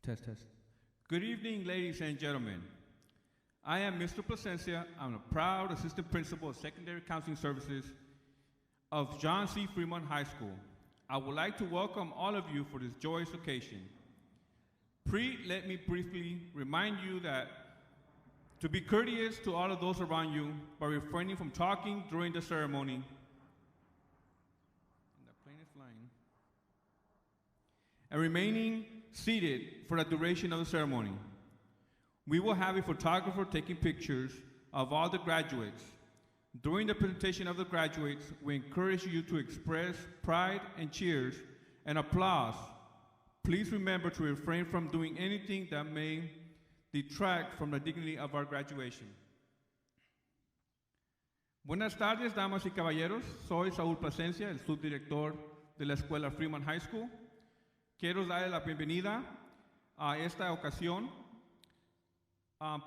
Test, test. Good evening, ladies and gentlemen. I am Mr. Placencia. I'm a proud assistant principal of secondary counseling services of John C. Fremont High School. I would like to welcome all of you for this joyous occasion. Let me briefly remind you that to be courteous to all of those around you by refraining from talking during the ceremony. And the plane is flying. And remaining seated for the duration of the ceremony. We will have a photographer taking pictures of all the graduates. During the presentation of the graduates, we encourage you to express pride and cheers and applause. Please remember to refrain from doing anything that may detract from the dignity of our graduation. Buenas tardes, damas y caballeros. Soy Saúl Placencia, el subdirector de la escuela Fremont High School. Quiero darle la bienvenida a esta ocasión.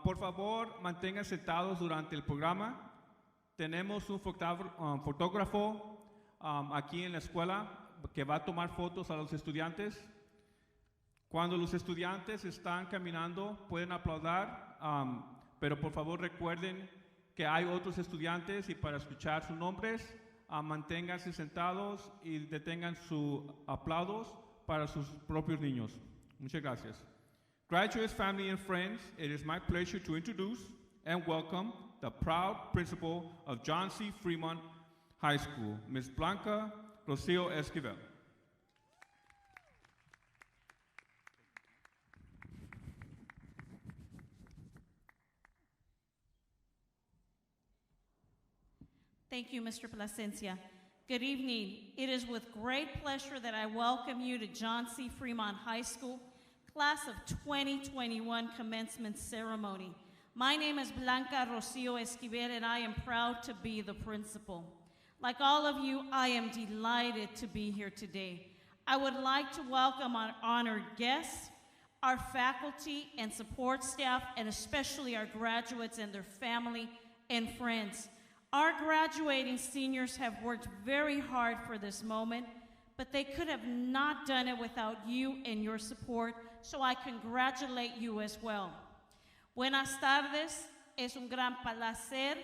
Por favor, mantengan sentados durante el programa. Tenemos un fotógrafo aquí en la escuela que va a tomar fotos a los estudiantes. Cuando los estudiantes están caminando, pueden aplaudir, pero por favor recuerden que hay otros estudiantes y para escuchar sus nombres, manténganse sentados y detengan sus aplausos para sus propios niños. Muchas gracias. Graduates, family, and friends, it is my pleasure to introduce and welcome the proud principal of John C. Fremont High School, Ms. Blanca Rocio Esquivel. Thank you, Mr. Placencia. Good evening. It is with great pleasure that I welcome you to John C. Fremont High School, Class of 2021 Commencement Ceremony. My name is Blanca Rocio Esquivel, and I am proud to be the principal. Like all of you, I am delighted to be here today. I would like to welcome our honored guests, our faculty and support staff, and especially our graduates and their family and friends. Our graduating seniors have worked very hard for this moment, but they could have not done it without you and your support, so I congratulate you as well. Buenas tardes, es un gran placer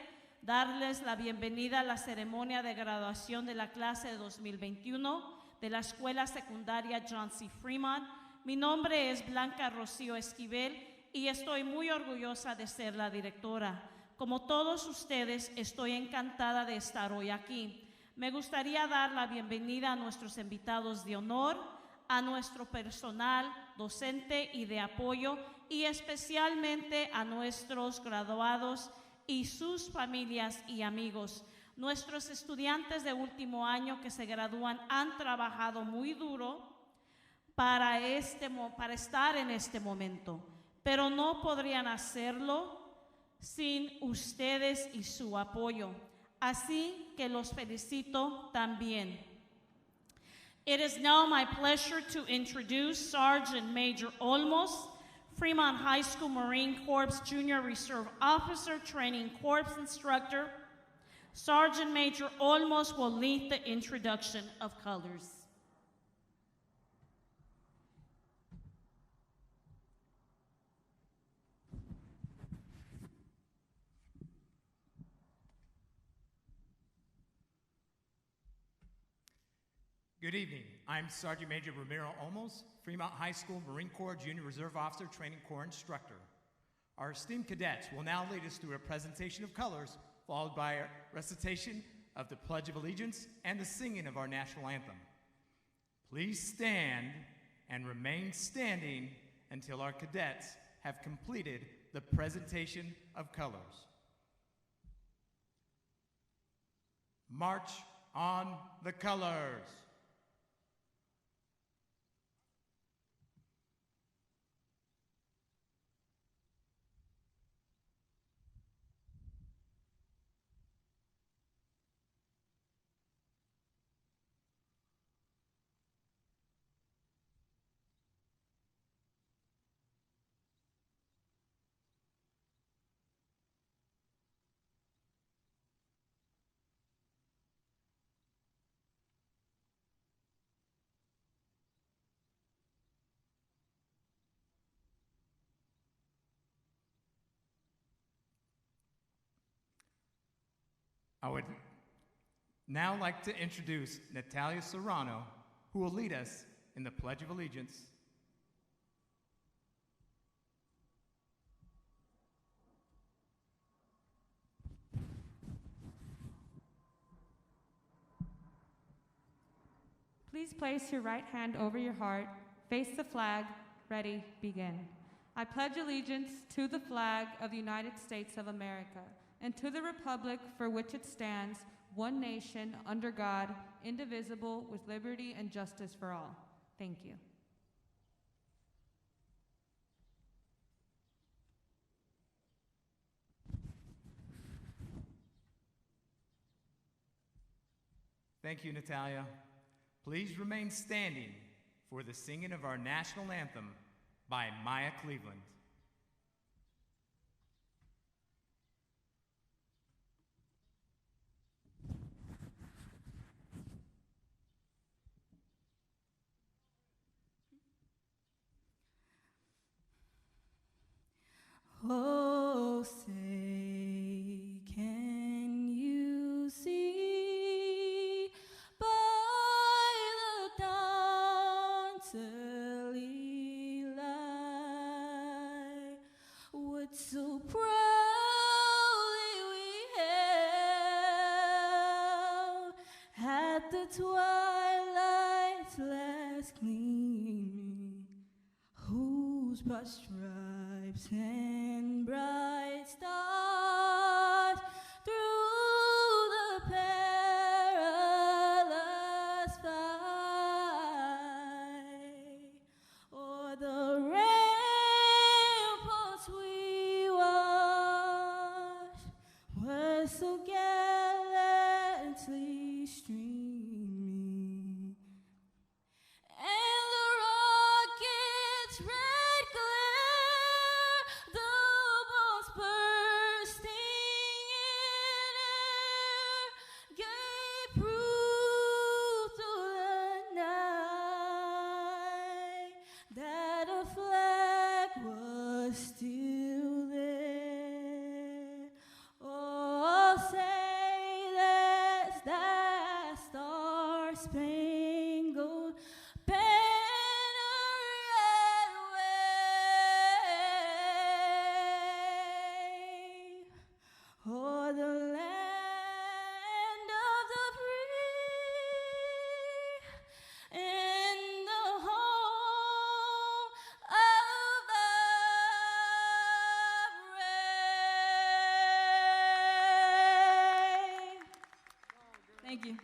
darles la bienvenida a la ceremonia de graduación de la clase de 2021 de la Escuela Secundaria John C. Fremont. Mi nombre es Blanca Rocio Esquivel y estoy muy orgullosa de ser la directora. Como todos ustedes, estoy encantada de estar hoy aquí. Me gustaría dar la bienvenida a nuestros invitados de honor, a nuestro personal docente y de apoyo, y especialmente a nuestros graduados y sus familias y amigos. Nuestros estudiantes de último año que se gradúan han trabajado muy duro para estar en este momento, pero no podrían hacerlo sin ustedes y su apoyo. Así que los felicito también. It is now my pleasure to introduce Sergeant Major Olmos, Fremont High School Marine Corps Junior Reserve Officer Training Corps Instructor. Sergeant Major Olmos will lead the introduction of colors. Good evening. I'm Sergeant Major Ramiro Olmos, Fremont High School Marine Corps Junior Reserve Officer Training Corps Instructor. Our esteemed cadets will now lead us through a presentation of colors, followed by a recitation of the Pledge of Allegiance and the singing of our national anthem. Please stand and remain standing until our cadets have completed the presentation of colors. March on the colors. I would now like to introduce Natalia Serrano, who will lead us in the Pledge of Allegiance. Please place your right hand over your heart, face the flag, ready, begin. I pledge allegiance to the flag of the United States of America and to the republic for which it stands, one nation, under God, indivisible, with liberty and justice for all. Thank you. Thank you, Natalia. Please remain standing for the singing of our national anthem by Maya Cleveland. Oh, say, can you see by the dawn's early light what so proudly we hailed at the twilight's last gleaming, whose broad stripes and bright stars through the perilous fight, o'er the ramparts we watched, were so gallantly streaming, and the rocket's red glare, the bombs bursting in air, gave proof through the night that a flag was still there. Oh, say that's that star-spangled banner yet wave o'er the land of the free and the home of the brave. Thank you.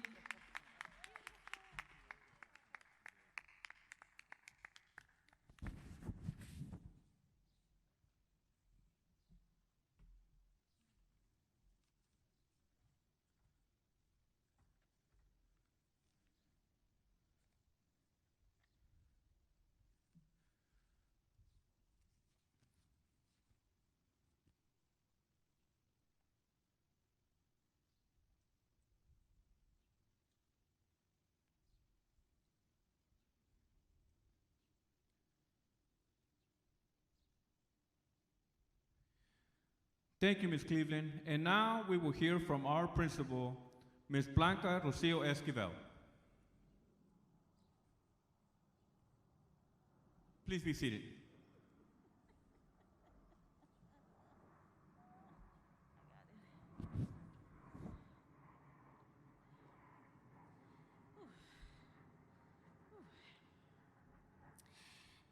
Thank you, Ms. Cleveland. And now we will hear from our principal, Ms. Blanca Rocio Esquivel. Please be seated.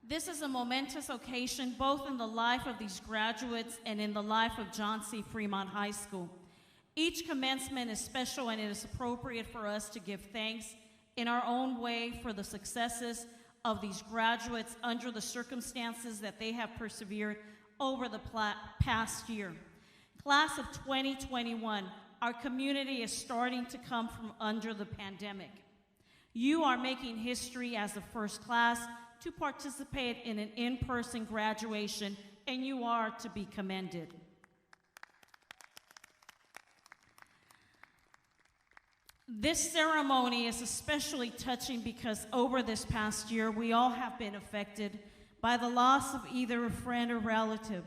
This is a momentous occasion both in the life of these graduates and in the life of John C. Fremont High School. Each commencement is special, and it is appropriate for us to give thanks in our own way for the successes of these graduates under the circumstances that they have persevered over the past year. Class of 2021, our community is starting to come from under the pandemic. You are making history as the first class to participate in an in-person graduation, and you are to be commended. This ceremony is especially touching because over this past year, we all have been affected by the loss of either a friend or relative.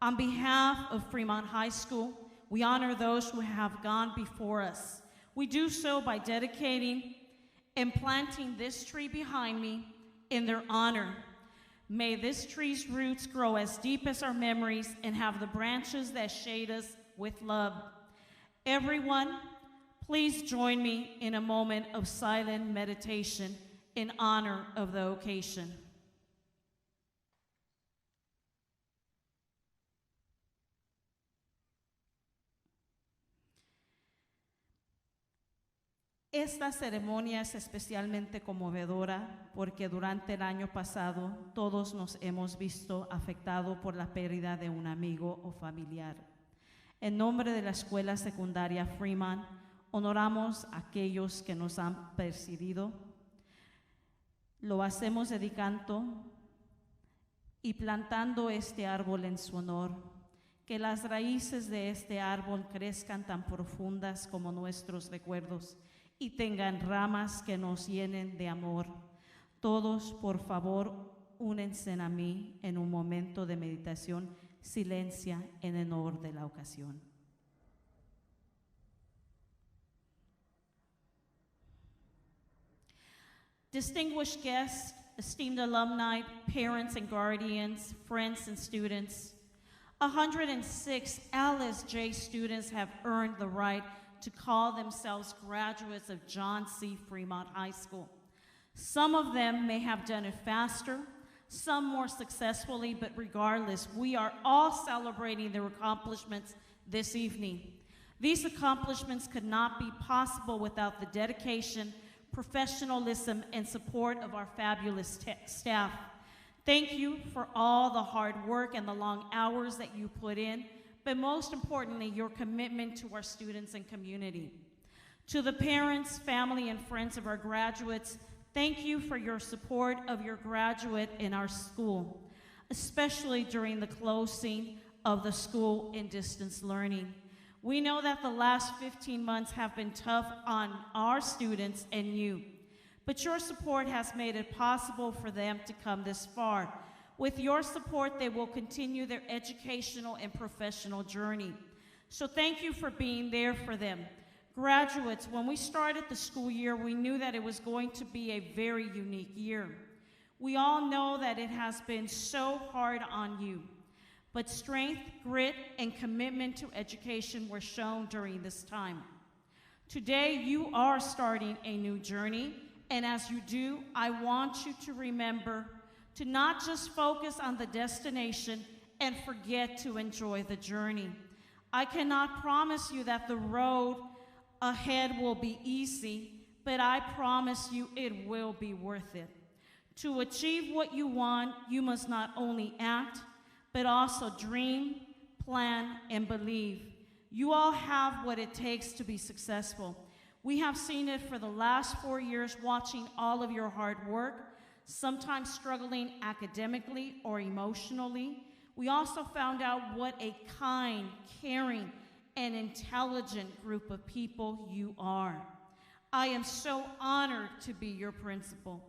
On behalf of Fremont High School, we honor those who have gone before us. We do so by dedicating and planting this tree behind me in their honor. May this tree's roots grow as deep as our memories and have the branches that shade us with love. Everyone, please join me in a moment of silent meditation in honor of the occasion. Esta ceremonia es especialmente conmovedora porque durante el año pasado todos nos hemos visto afectados por la pérdida de un amigo o familiar. En nombre de la Escuela Secundaria Fremont, honoramos a aquellos que nos han precedido. Lo hacemos dedicando y plantando este árbol en su honor. Que las raíces de este árbol crezcan tan profundas como nuestros recuerdos y tengan ramas que nos llenen de amor. Todos, por favor, únense a mí en un momento de meditación, silencia en honor de la ocasión. Distinguished guests, esteemed alumni, parents and guardians, friends and students, 106 LSJ students have earned the right to call themselves graduates of John C. Fremont High School. Some of them may have done it faster, some more successfully, but regardless, we are all celebrating their accomplishments this evening. These accomplishments could not be possible without the dedication, professionalism, and support of our fabulous staff. Thank you for all the hard work and the long hours that you put in, but most importantly, your commitment to our students and community. To the parents, family, and friends of our graduates, thank you for your support of your graduate in our school, especially during the closing of the school in distance learning. We know that the last 15 months have been tough on our students and you, but your support has made it possible for them to come this far. With your support, they will continue their educational and professional journey. So thank you for being there for them. Graduates, when we started the school year, we knew that it was going to be a very unique year. We all know that it has been so hard on you, but strength, grit, and commitment to education were shown during this time. Today, you are starting a new journey, and as you do, I want you to remember to not just focus on the destination and forget to enjoy the journey. I cannot promise you that the road ahead will be easy, but I promise you it will be worth it. To achieve what you want, you must not only act, but also dream, plan, and believe. You all have what it takes to be successful. We have seen it for the last 4 years watching all of your hard work, sometimes struggling academically or emotionally. We also found out what a kind, caring, and intelligent group of people you are. I am so honored to be your principal.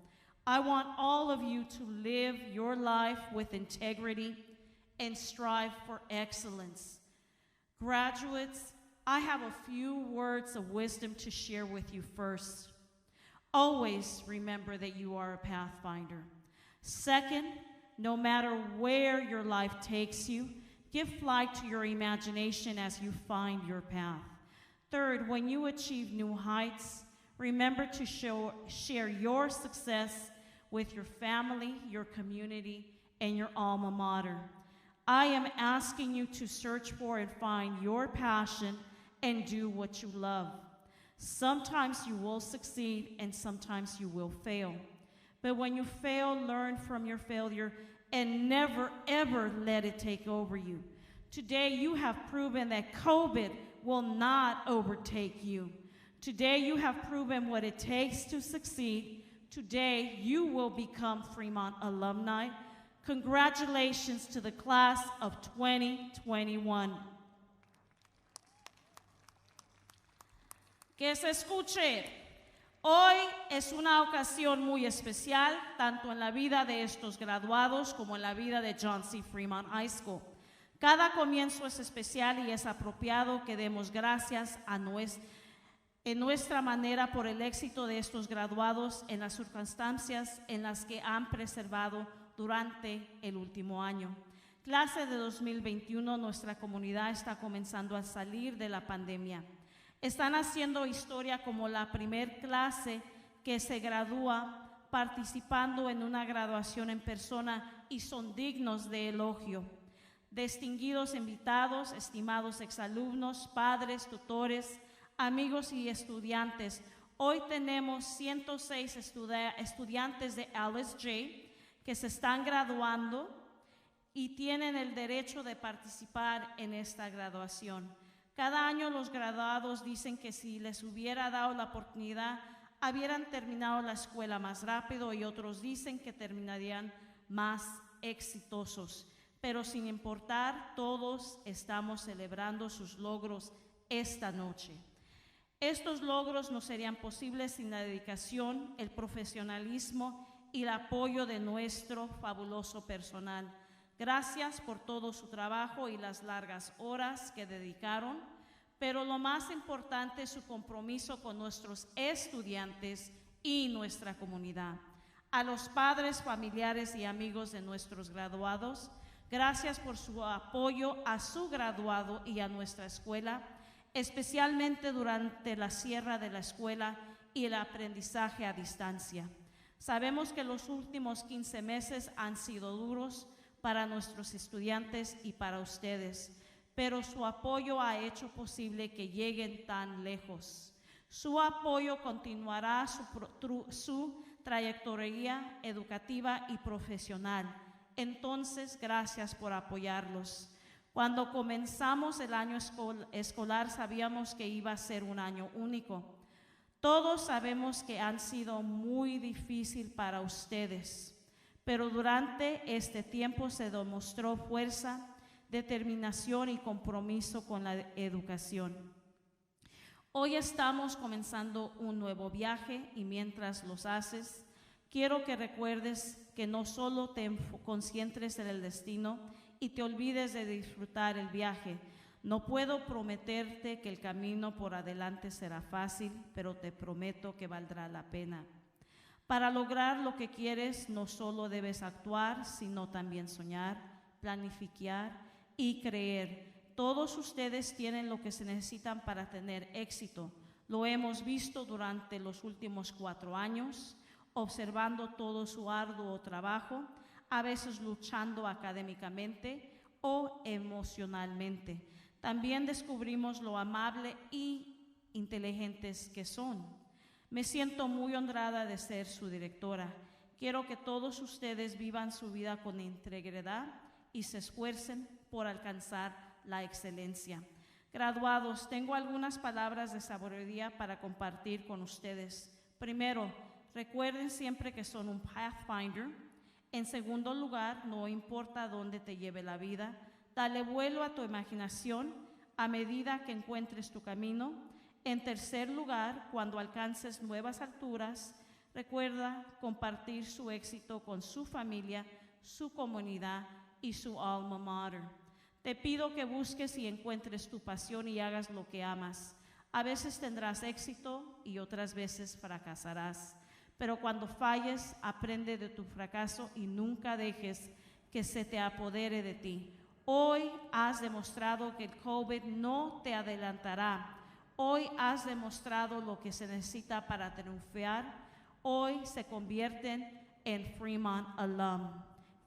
I want all of you to live your life with integrity and strive for excellence. Graduates, I have a few words of wisdom to share with you first. Always remember that you are a pathfinder. Second, no matter where your life takes you, give flight to your imagination as you find your path. Third, when you achieve new heights, remember to share your success with your family, your community, and your alma mater. I am asking you to search for and find your passion and do what you love. Sometimes you will succeed and sometimes you will fail. But when you fail, learn from your failure and never, ever let it take over you. Today, you have proven that COVID will not overtake you. Today, you have proven what it takes to succeed. Today, you will become Fremont alumni. Congratulations to the class of 2021. Que se escuche. Hoy es una ocasión muy especial, tanto en la vida de estos graduados como en la vida de John C. Fremont High School. Cada comienzo es especial y es apropiado que demos gracias en nuestra manera por el éxito de estos graduados en las circunstancias en las que han preservado durante el último año. Clase de 2021, nuestra comunidad está comenzando a salir de la pandemia. Están haciendo historia como la primer clase que se gradúa participando en una graduación en persona y son dignos de elogio. Distinguidos invitados, estimados exalumnos, padres, tutores, amigos y estudiantes, hoy tenemos 106 estudiantes de LSJ que se están graduando y tienen el derecho de participar en esta graduación. Cada año los graduados dicen que si les hubiera dado la oportunidad, habrían terminado la escuela más rápido y otros dicen que terminarían más exitosos. Pero sin importar, todos estamos celebrando sus logros esta noche. Estos logros no serían posibles sin la dedicación, el profesionalismo y el apoyo de nuestro fabuloso personal. Gracias por todo su trabajo y las largas horas que dedicaron, pero lo más importante es su compromiso con nuestros estudiantes y nuestra comunidad. A los padres, familiares y amigos de nuestros graduados, gracias por su apoyo a su graduado y a nuestra escuela, especialmente durante la cierre de la escuela y el aprendizaje a distancia. Sabemos que los últimos 15 meses han sido duros para nuestros estudiantes y para ustedes, pero su apoyo ha hecho posible que lleguen tan lejos. Su apoyo continuará su trayectoria educativa y profesional. Entonces, gracias por apoyarlos. Cuando comenzamos el año escolar, sabíamos que iba a ser un año único. Todos sabemos que han sido muy difícil para ustedes, pero durante este tiempo se demostró fuerza, determinación y compromiso con la educación. Hoy estamos comenzando un nuevo viaje y mientras los haces, quiero que recuerdes que no solo te concentres en el destino y te olvides de disfrutar el viaje. No puedo prometerte que el camino por adelante será fácil, pero te prometo que valdrá la pena. Para lograr lo que quieres, no solo debes actuar, sino también soñar, planificar y creer. Todos ustedes tienen lo que se necesitan para tener éxito. Lo hemos visto durante los últimos 4 años, observando todo su arduo trabajo, a veces luchando académicamente o emocionalmente. También descubrimos lo amable y inteligentes que son. Me siento muy honrada de ser su directora. Quiero que todos ustedes vivan su vida con integridad y se esfuercen por alcanzar la excelencia. Graduados, tengo algunas palabras de sabiduría para compartir con ustedes. Primero, recuerden siempre que son un pathfinder. En segundo lugar, no importa dónde te lleve la vida, dale vuelo a tu imaginación a medida que encuentres tu camino. En tercer lugar, cuando alcances nuevas alturas, recuerda compartir su éxito con su familia, su comunidad y su alma mater. Te pido que busques y encuentres tu pasión y hagas lo que amas. A veces tendrás éxito y otras veces fracasarás. Pero cuando falles, aprende de tu fracaso y nunca dejes que se te apodere de ti. Hoy has demostrado que el COVID no te adelantará. Hoy has demostrado lo que se necesita para triunfar. Hoy se convierten en Fremont Alum.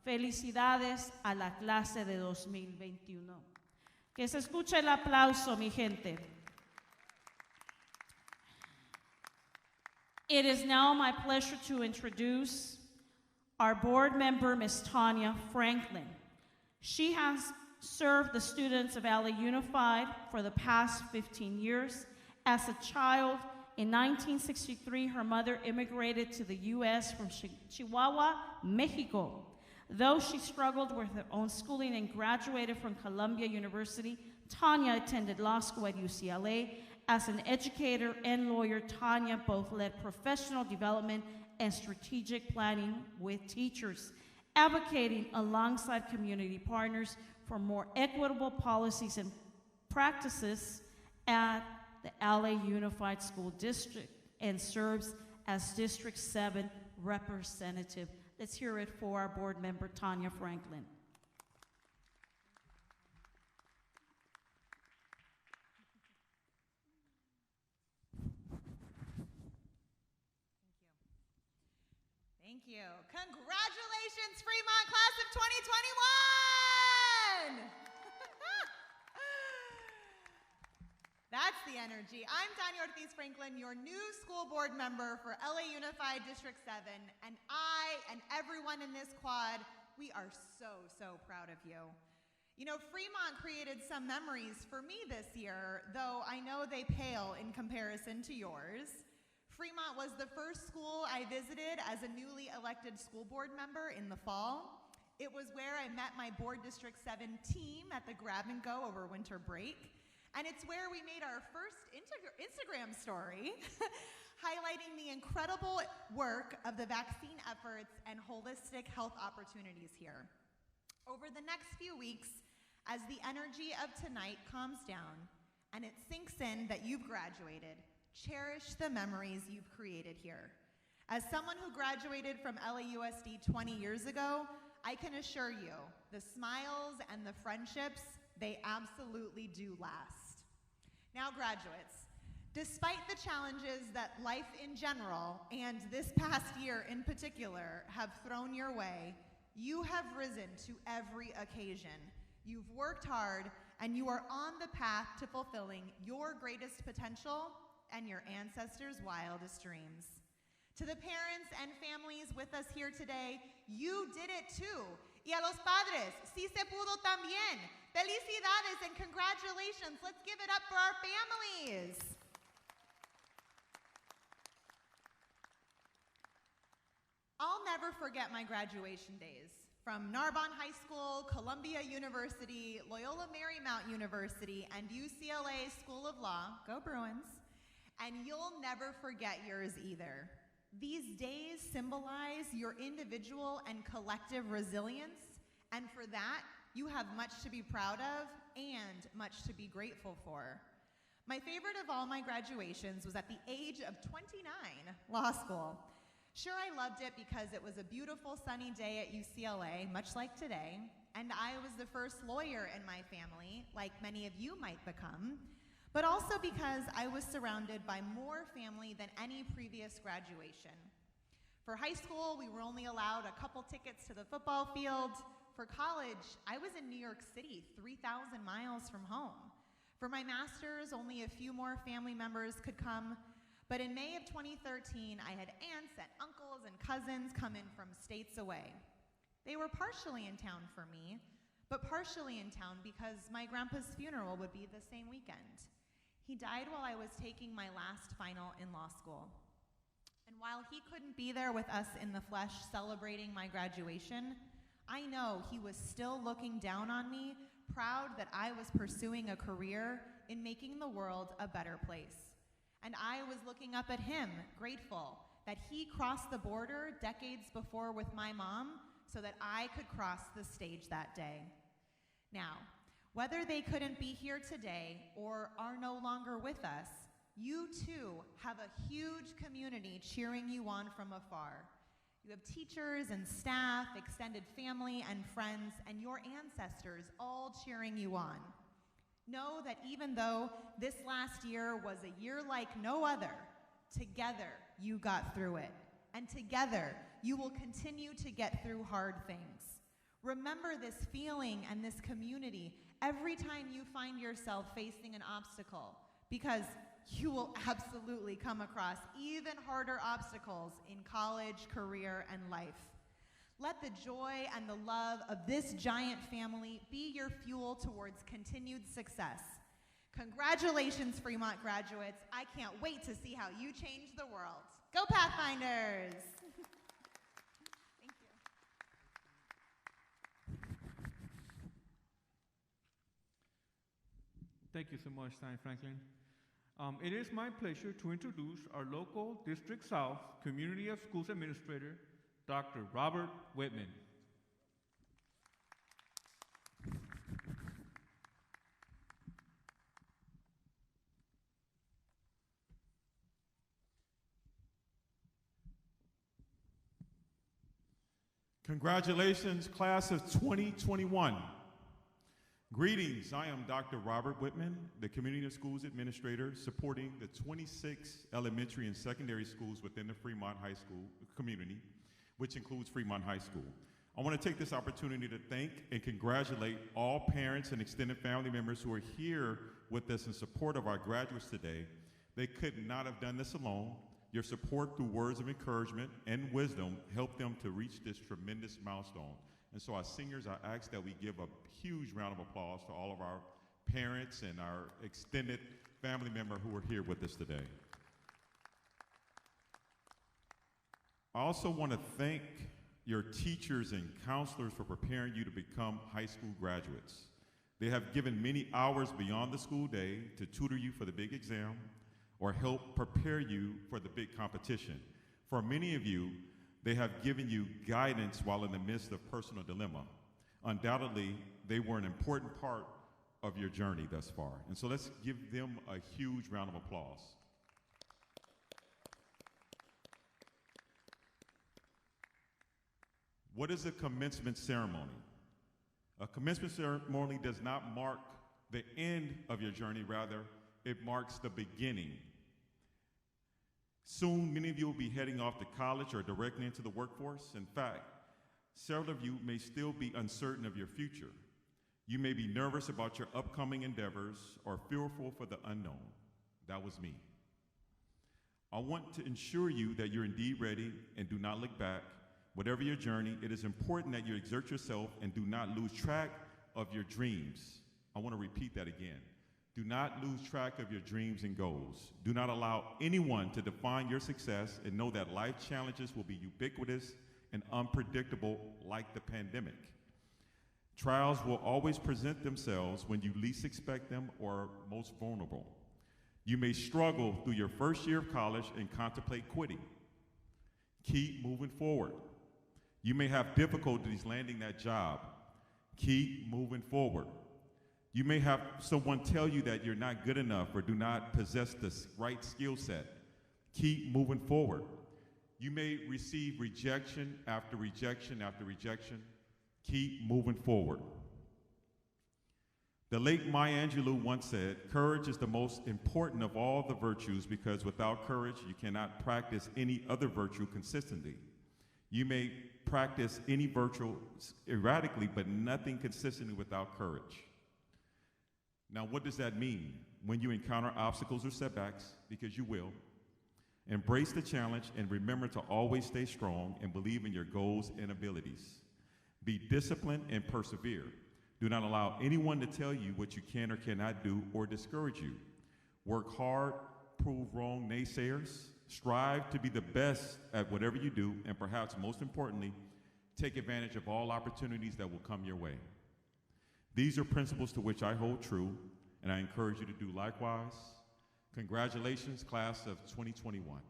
Felicidades a la clase de 2021. Que se escuche el aplauso, mi gente. It is now my pleasure to introduce our board member, Ms. Tanya Franklin. She has served the students of LA Unified for the past 15 years. As a child, in 1963, her mother immigrated to the U.S. from Chihuahua, Mexico. Though she struggled with her own schooling and graduated from Columbia University, Tanya attended law school at UCLA. As an educator and lawyer, Tanya both led professional development and strategic planning with teachers. advocating alongside community partners for more equitable policies and practices at the LA Unified School District, and serves as District 7 representative. Let's hear it for our board member, Tanya Franklin. Thank you. Congratulations, Fremont Class of 2021! That's the energy. I'm Tanya Franklin, your new school board member for LA Unified District 7, and I and everyone in this quad, we are so proud of you. You know, Fremont created some memories for me this year, though I know they pale in comparison to yours. Fremont was the first school I visited as a newly elected school board member in the fall. It was where I met my Board District 7 team at the grab and go over winter break. And it's where we made our first Instagram story, highlighting the incredible work of the vaccine efforts and holistic health opportunities here. Over the next few weeks, as the energy of tonight calms down and it sinks in that you've graduated, cherish the memories you've created here. As someone who graduated from LAUSD 20 years ago, I can assure you, the smiles and the friendships, they absolutely do last. Now, graduates, despite the challenges that life in general and this past year in particular have thrown your way, you have risen to every occasion. You've worked hard and you are on the path to fulfilling your greatest potential and your ancestors' wildest dreams. To the parents and families with us here today, you did it too. Y a los padres, sí se pudo también. Felicidades and congratulations. Let's give it up for our families. I'll never forget my graduation days. From Narbonne High School, Columbia University, Loyola Marymount University, and UCLA School of Law, go Bruins, and you'll never forget yours either. These days symbolize your individual and collective resilience, and for that, you have much to be proud of and much to be grateful for. My favorite of all my graduations was at the age of 29, law school. Sure, I loved it because it was a beautiful sunny day at UCLA, much like today, and I was the first lawyer in my family, like many of you might become, but also because I was surrounded by more family than any previous graduation. For high school, we were only allowed a couple tickets to the football field. For college, I was in New York City, 3,000 miles from home. For my master's, only a few more family members could come. But in May of 2013, I had aunts and uncles and cousins come in from states away. They were partially in town for me, but partially in town because my grandpa's funeral would be the same weekend. He died while I was taking my last final in law school. And while he couldn't be there with us in the flesh celebrating my graduation, I know he was still looking down on me, proud that I was pursuing a career in making the world a better place. And I was looking up at him, grateful that he crossed the border decades before with my mom so that I could cross the stage that day. Now, whether they couldn't be here today or are no longer with us, you too have a huge community cheering you on from afar. You have teachers and staff, extended family and friends, and your ancestors all cheering you on. Know that even though this last year was a year like no other, together you got through it. And together you will continue to get through hard things. Remember this feeling and this community every time you find yourself facing an obstacle, because you will absolutely come across even harder obstacles in college, career, and life. Let the joy and the love of this giant family be your fuel towards continued success. Congratulations, Fremont graduates. I can't wait to see how you change the world. Go Pathfinders! Thank you. Thank you so much, Tanya Franklin. It is my pleasure to introduce our local District South Community of Schools Administrator, Dr. Robert Whitman. Congratulations, class of 2021. Greetings, I am Dr. Robert Whitman, the Community of Schools Administrator supporting the 26 elementary and secondary schools within the Fremont High School community, which includes Fremont High School. I want to take this opportunity to thank and congratulate all parents and extended family members who are here with us in support of our graduates today. They could not have done this alone. Your support through words of encouragement and wisdom helped them to reach this tremendous milestone. And so, as seniors, I ask that we give a huge round of applause to all of our parents and our extended family member who are here with us today. I also want to thank your teachers and counselors for preparing you to become high school graduates. They have given many hours beyond the school day to tutor you for the big exam or help prepare you for the big competition. For many of you, they have given you guidance while in the midst of personal dilemma. Undoubtedly, they were an important part of your journey thus far. And so let's give them a huge round of applause. What is a commencement ceremony? A commencement ceremony does not mark the end of your journey, rather, it marks the beginning. Soon, many of you will be heading off to college or directly into the workforce. In fact, several of you may still be uncertain of your future. You may be nervous about your upcoming endeavors or fearful for the unknown. That was me. I want to ensure you that you're indeed ready and do not look back. Whatever your journey, it is important that you exert yourself and do not lose track of your dreams. I want to repeat that again. Do not lose track of your dreams and goals. Do not allow anyone to define your success, and know that life challenges will be ubiquitous and unpredictable like the pandemic. Trials will always present themselves when you least expect them or most vulnerable. You may struggle through your first year of college and contemplate quitting. Keep moving forward. You may have difficulties landing that job. Keep moving forward. You may have someone tell you that you're not good enough or do not possess the right skill set. Keep moving forward. You may receive rejection after rejection after rejection. Keep moving forward. The late Maya Angelou once said, "Courage is the most important of all the virtues, because without courage, you cannot practice any other virtue consistently." You may practice any virtue erratically, but nothing consistently without courage. Now, what does that mean? When you encounter obstacles or setbacks, because you will, embrace the challenge and remember to always stay strong and believe in your goals and abilities. Be disciplined and persevere. Do not allow anyone to tell you what you can or cannot do or discourage you. Work hard, prove wrong naysayers. Strive to be the best at whatever you do, and perhaps most importantly, take advantage of all opportunities that will come your way. These are principles to which I hold true, and I encourage you to do likewise. Congratulations, class of 2021.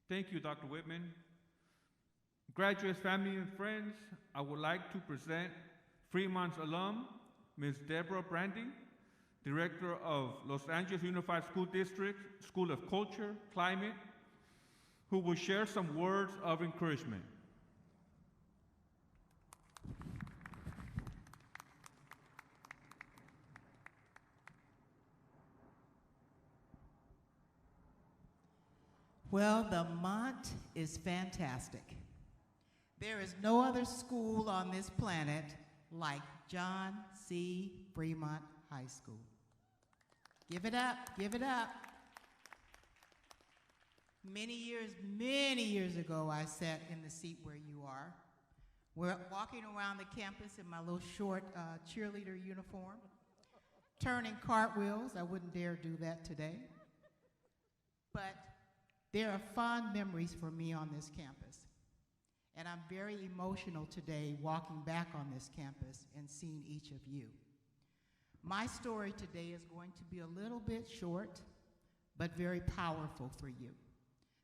Thank you, Dr. Whitman. Graduates, family, and friends, I would like to present Fremont's alum, Ms. Deborah Brandy, Director of Los Angeles Unified School District, School of Culture, Climate, who will share some words of encouragement. Well, the Mont is fantastic. There is no other school on this planet like John C. Fremont High School. Give it up, give it up. Many years ago, I sat in the seat where you are. We're walking around the campus in my little short cheerleader uniform, turning cartwheels. I wouldn't dare do that today. But there are fond memories for me on this campus. And I'm very emotional today walking back on this campus and seeing each of you. My story today is going to be a little bit short, but very powerful for you,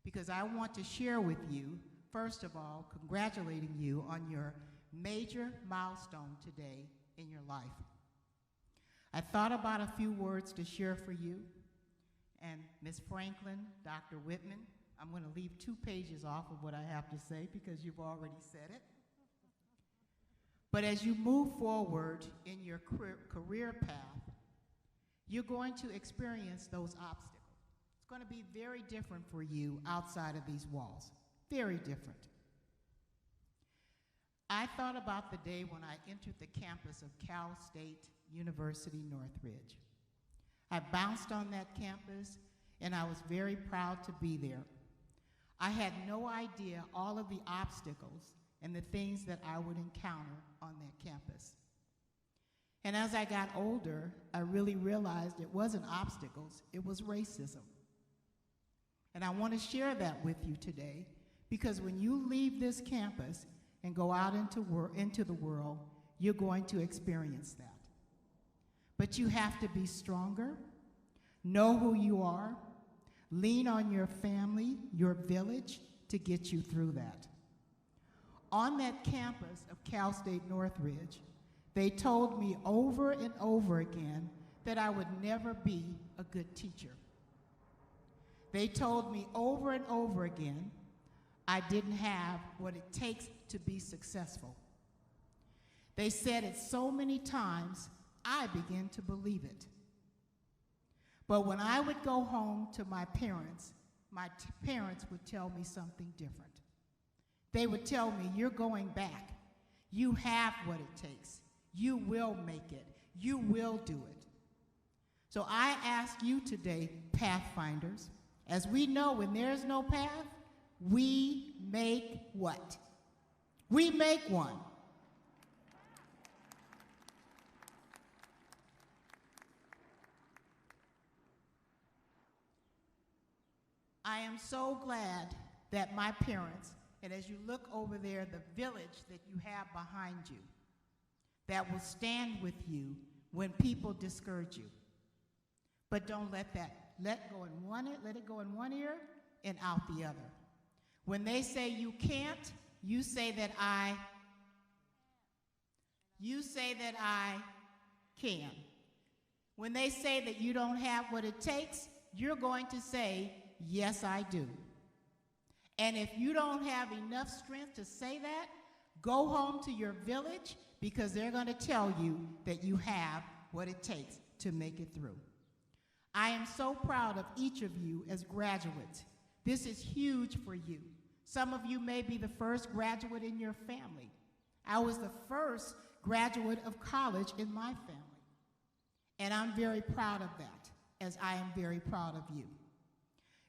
because I want to share with you first of all, congratulating you on your major milestone today in your life. I thought about a few words to share for you, and Ms. Franklin, Dr. Whitman, I'm going to leave 2 pages off of what I have to say because you've already said it. But as you move forward in your career path, you're going to experience those obstacles. It's going to be very different for you outside of these walls, very different. I thought about the day when I entered the campus of Cal State University Northridge. I bounced on that campus, and I was very proud to be there. I had no idea all of the obstacles and the things that I would encounter on that campus. And as I got older, I really realized it wasn't obstacles, it was racism. And I want to share that with you today, because when you leave this campus and go out into the world, you're going to experience that. But you have to be stronger, know who you are, lean on your family, your village, to get you through that. On that campus of Cal State Northridge, they told me over and over again that I would never be a good teacher. They told me over and over again I didn't have what it takes to be successful. They said it so many times, I began to believe it. But when I would go home to my parents would tell me something different. They would tell me, you're going back. You have what it takes. You will make it. You will do it. So I ask you today, Pathfinders, as we know when there's no path, we make what? We make one. I am so glad that my parents, and as you look over there, the village that you have behind you, that will stand with you when people discourage you. But don't let it go in one ear and out the other. When they say you can't, you say that I can. When they say that you don't have what it takes, you're going to say, yes, I do. And if you don't have enough strength to say that, go home to your village, because they're going to tell you that you have what it takes to make it through. I am so proud of each of you as graduates. This is huge for you. Some of you may be the first graduate in your family. I was the first graduate of college in my family. And I'm very proud of that, as I am very proud of you.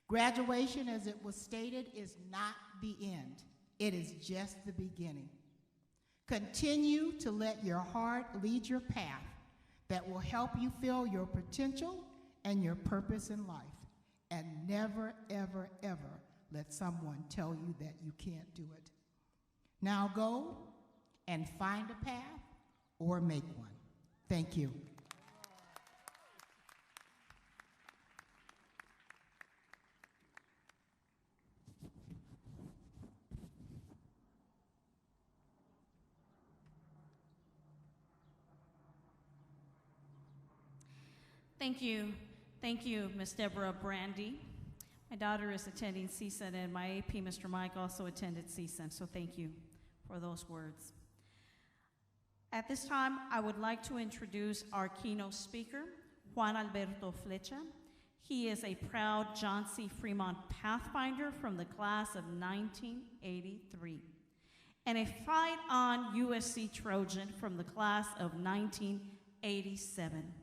Graduation, as it was stated, is not the end. It is just the beginning. Continue to let your heart lead your path that will help you feel your potential and your purpose in life. And never, ever, ever let someone tell you that you can't do it. Now go and find a path or make one. Thank you. Thank you, Ms. Deborah Brandy. My daughter is attending CSUN, and my AP, Mr. Mike, also attended CSUN, so thank you for those words. At this time, I would like to introduce our keynote speaker, Juan Alberto Flecha. He is a proud John C. Fremont Pathfinder from the class of 1983, and a fight-on USC Trojan from the class of 1987.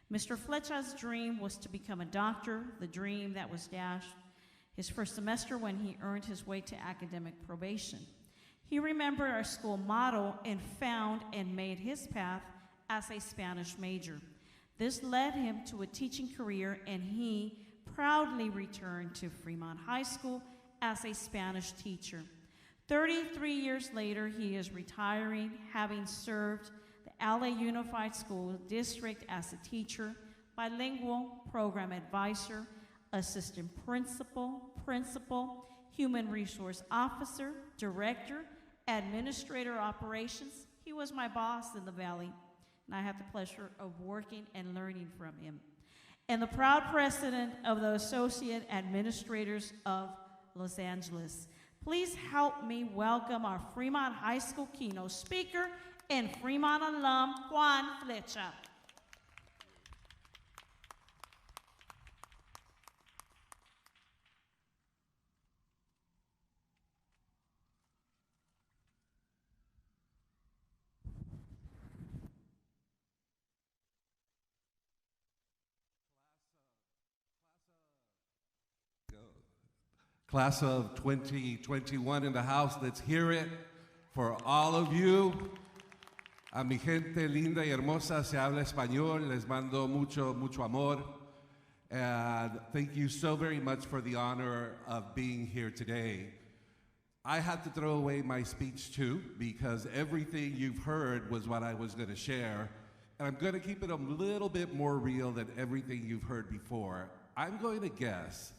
Mr. Flecha's dream was to become a doctor, the dream that was dashed his first semester when he earned his way to academic probation. He remembered our school motto and found and made his path as a Spanish major. This led him to a teaching career, and he proudly returned to Fremont High School as a Spanish teacher. 33 years later, he is retiring, having served the LA Unified School District as a teacher, bilingual program advisor, assistant principal. Human Resource Officer, Director, Administrator Operations. He was my boss in the Valley, and I had the pleasure of working and learning from him. And the proud president of the Associate Administrators of Los Angeles. Please help me welcome our Fremont High School keynote speaker and Fremont alum, Juan Flecha. Class of 2021 in the house, let's hear it for all of you. A mi gente linda y hermosa, se habla español, les mando mucho amor. And thank you so very much for the honor of being here today. I had to throw away my speech too, because everything you've heard was what I was going to share. And I'm going to keep it a little bit more real than everything you've heard before. I'm going to guess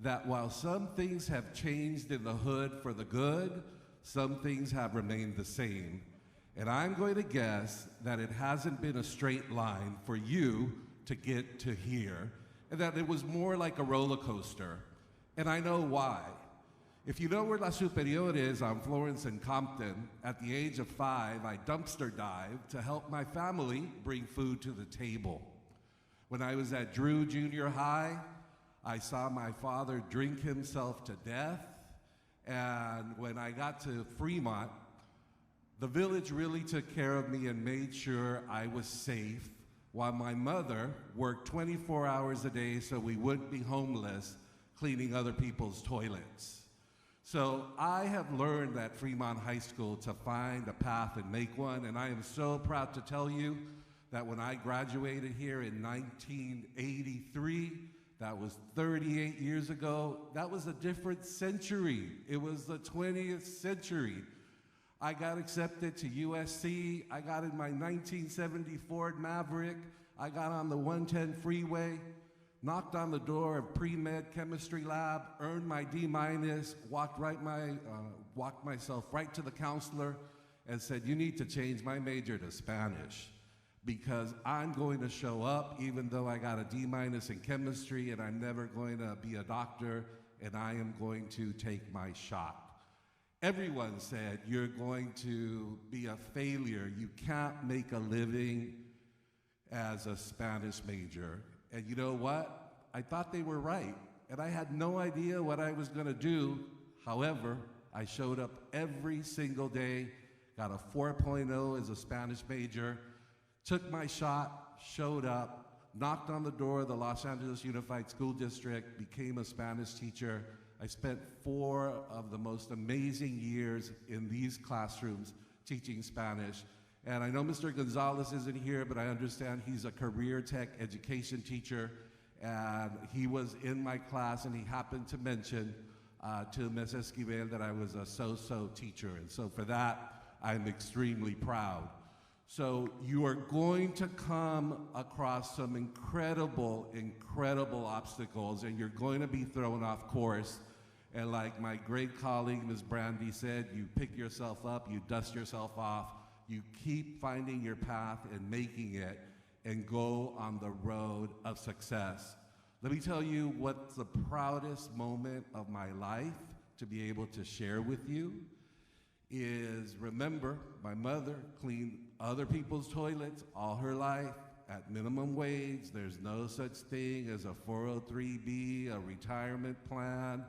that while some things have changed in the hood for the good, some things have remained the same. And I'm going to guess that it hasn't been a straight line for you to get to here, and that it was more like a roller coaster. And I know why. If you know where La Superior is on Florence and Compton, at the age of 5, I dumpster dived to help my family bring food to the table. When I was at Drew Junior High, I saw my father drink himself to death, and when I got to Fremont, the village really took care of me and made sure I was safe, while my mother worked 24 hours a day so we wouldn't be homeless cleaning other people's toilets. So I have learned at Fremont High School to find a path and make one, and I am so proud to tell you that when I graduated here in 1983, that was 38 years ago. That was a different century. It was the 20th century. I got accepted to USC. I got in my 1970 Ford Maverick. I got on the 110 freeway, knocked on the door of pre-med chemistry lab, earned my D-, walked myself right to the counselor and said, you need to change my major to Spanish, because I'm going to show up even though I got a D- in chemistry, and I'm never going to be a doctor, and I am going to take my shot. Everyone said, you're going to be a failure. You can't make a living as a Spanish major. And you know what? I thought they were right, and I had no idea what I was going to do. However, I showed up every single day, got a 4.0 as a Spanish major, took my shot, showed up, knocked on the door of the Los Angeles Unified School District, became a Spanish teacher. I spent 4 of the most amazing years in these classrooms teaching Spanish. And I know Mr. Gonzalez isn't here, but I understand he's a career tech education teacher. And he was in my class, and he happened to mention to Ms. Esquivel that I was a so-so teacher. And so for that, I'm extremely proud. So you are going to come across some incredible obstacles, and you're going to be thrown off course. And like my great colleague, Ms. Brandy said, you pick yourself up, you dust yourself off, you keep finding your path and making it, and go on the road of success. Let me tell you what's the proudest moment of my life to be able to share with you is, remember, my mother cleaned other people's toilets all her life at minimum wage. There's no such thing as a 403B, a retirement plan.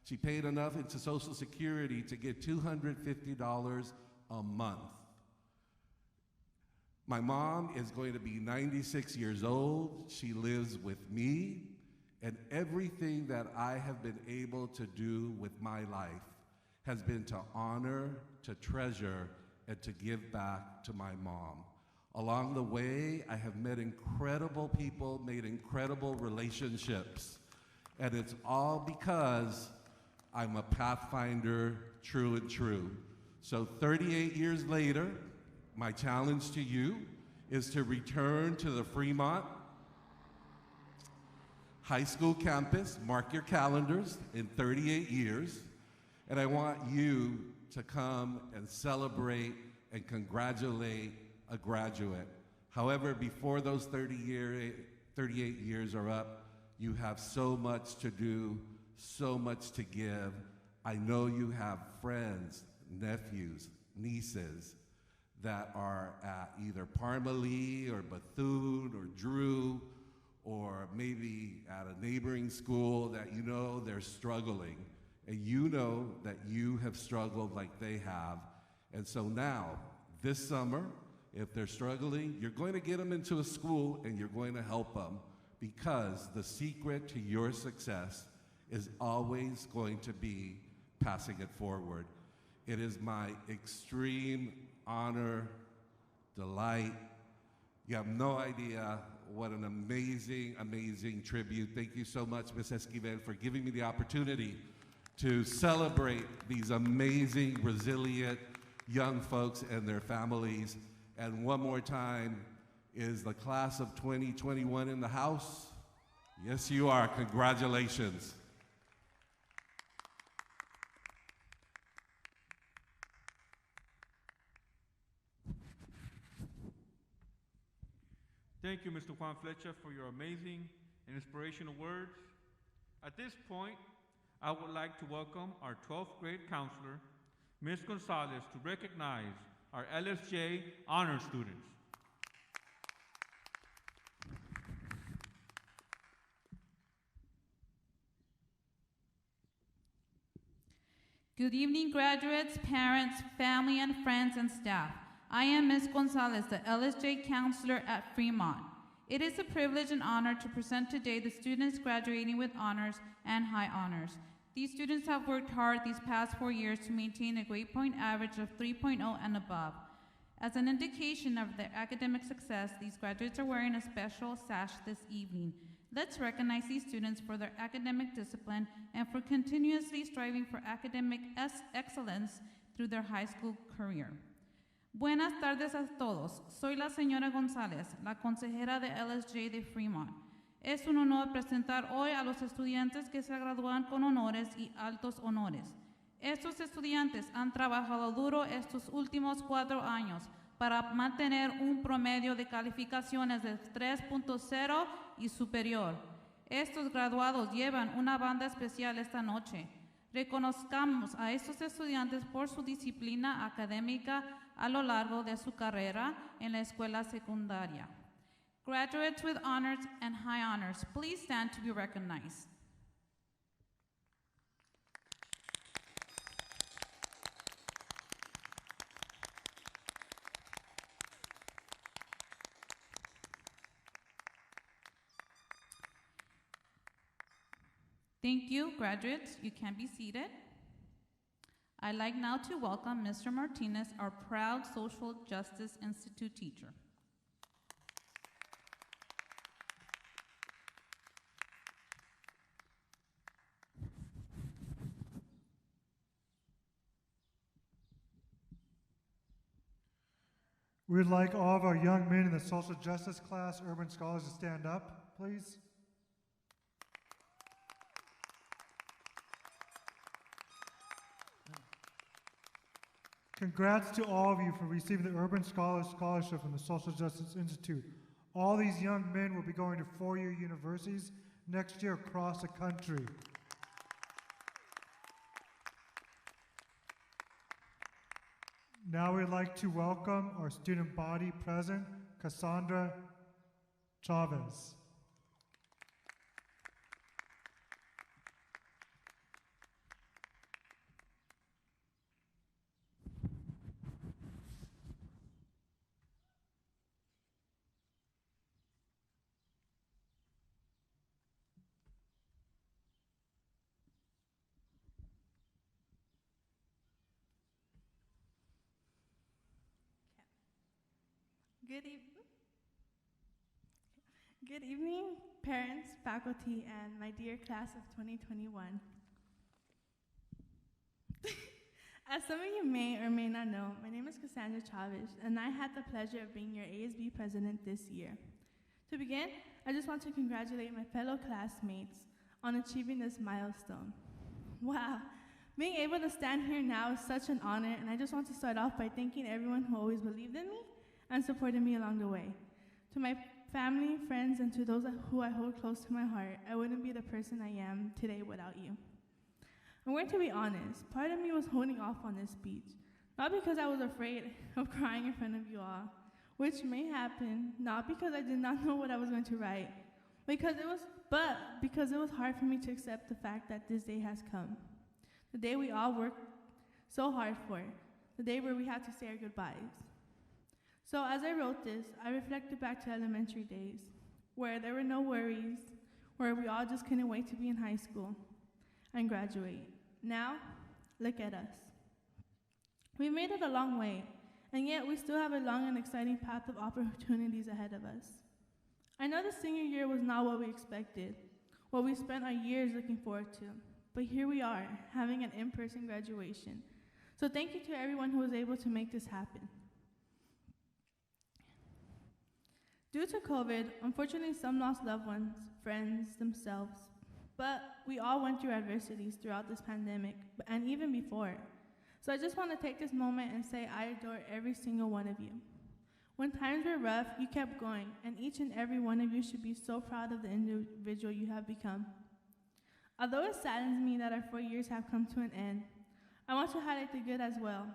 She paid enough into Social Security to get $250 a month. My mom is going to be 96 years old. She lives with me, and everything that I have been able to do with my life has been to honor, to treasure, and to give back to my mom. Along the way, I have met incredible people, made incredible relationships, and it's all because I'm a pathfinder, true and true. So 38 years later, my challenge to you is to return to the Fremont High School campus, mark your calendars, in 38 years, And I want you to come and celebrate and congratulate a graduate. However, before those 38 years are up, you have so much to do, so much to give. I know you have friends, nephews, nieces that are at either Parmalee or Bethune or Drew, or maybe at a neighboring school that you know they're struggling, and you know that you have struggled like they have. And so now, this summer, if they're struggling, you're going to get them into a school and you're going to help them, because the secret to your success is always going to be passing it forward. It is my extreme honor, delight. You have no idea what an amazing, amazing tribute. Thank you so much, Ms. Esquivel, for giving me the opportunity to celebrate these amazing, resilient young folks and their families. And one more time, is the class of 2021 in the house? Yes, you are. Congratulations. Thank you, Mr. Juan Flecha, for your amazing and inspirational words. At this point, I would like to welcome our 12th grade counselor, Ms. Gonzalez, to recognize our LSJ honor students. Good evening, graduates, parents, family, and friends and staff. I am Ms. Gonzalez, the LSJ counselor at Fremont. It is a privilege and honor to present today the students graduating with honors and high honors. These students have worked hard these past 4 years to maintain a grade point average of 3.0 and above. As an indication of their academic success, these graduates are wearing a special sash this evening. Let's recognize these students for their academic discipline and for continuously striving for academic excellence through their high school career. Buenas tardes a todos. Soy la señora González, la consejera de LSJ de Fremont. Es un honor presentar hoy a los estudiantes que se gradúan con honores y altos honores. Estos estudiantes han trabajado duro estos últimos 4 años para mantener un promedio de calificaciones de 3.0 y superior. Estos graduados llevan una banda especial esta noche. Reconozcamos a estos estudiantes por su disciplina académica a lo largo de su carrera en la escuela secundaria. Graduates with honors and high honors, please stand to be recognized. Thank you, graduates. You can be seated. I'd like now to welcome Mr. Martinez, our proud Social Justice Institute teacher. We'd like all of our young men in the social justice class, urban scholars, to stand up, please. Congrats to all of you for receiving the Urban Scholars Scholarship from the Social Justice Institute. All these young men will be going to 4-year universities next year across the country. Now we'd like to welcome our student body president, Cassandra Chavez. Good evening, parents, faculty, and my dear class of 2021. As some of you may or may not know, my name is Cassandra Chavez, and I had the pleasure of being your ASB president this year. To begin, I just want to congratulate my fellow classmates on achieving this milestone. Wow, Being able to stand here now is such an honor, and I just want to start off by thanking everyone who always believed in me and supported me along the way. To my family, friends, and to those who I hold close to my heart, I wouldn't be the person I am today without you. I'm going to be honest, part of me was holding off on this speech, not because I was afraid of crying in front of you all, which may happen, not because I did not know what I was going to write, but because it was hard for me to accept the fact that this day has come. The day we all worked so hard for, the day where we had to say our goodbyes. So as I wrote this, I reflected back to elementary days, where there were no worries, where we all just couldn't wait to be in high school and graduate. Now, look at us. We made it a long way, and yet we still have a long and exciting path of opportunities ahead of us. I know the senior year was not what we expected, what we spent our years looking forward to, but here we are, having an in-person graduation. So thank you to everyone who was able to make this happen. Due to COVID, unfortunately some lost loved ones, friends, themselves, but we all went through adversities throughout this pandemic, and even before. So I just want to take this moment and say I adore every single one of you. When times were rough, you kept going, and each and every one of you should be so proud of the individual you have become. Although it saddens me that our 4 years have come to an end, I want to highlight the good as well.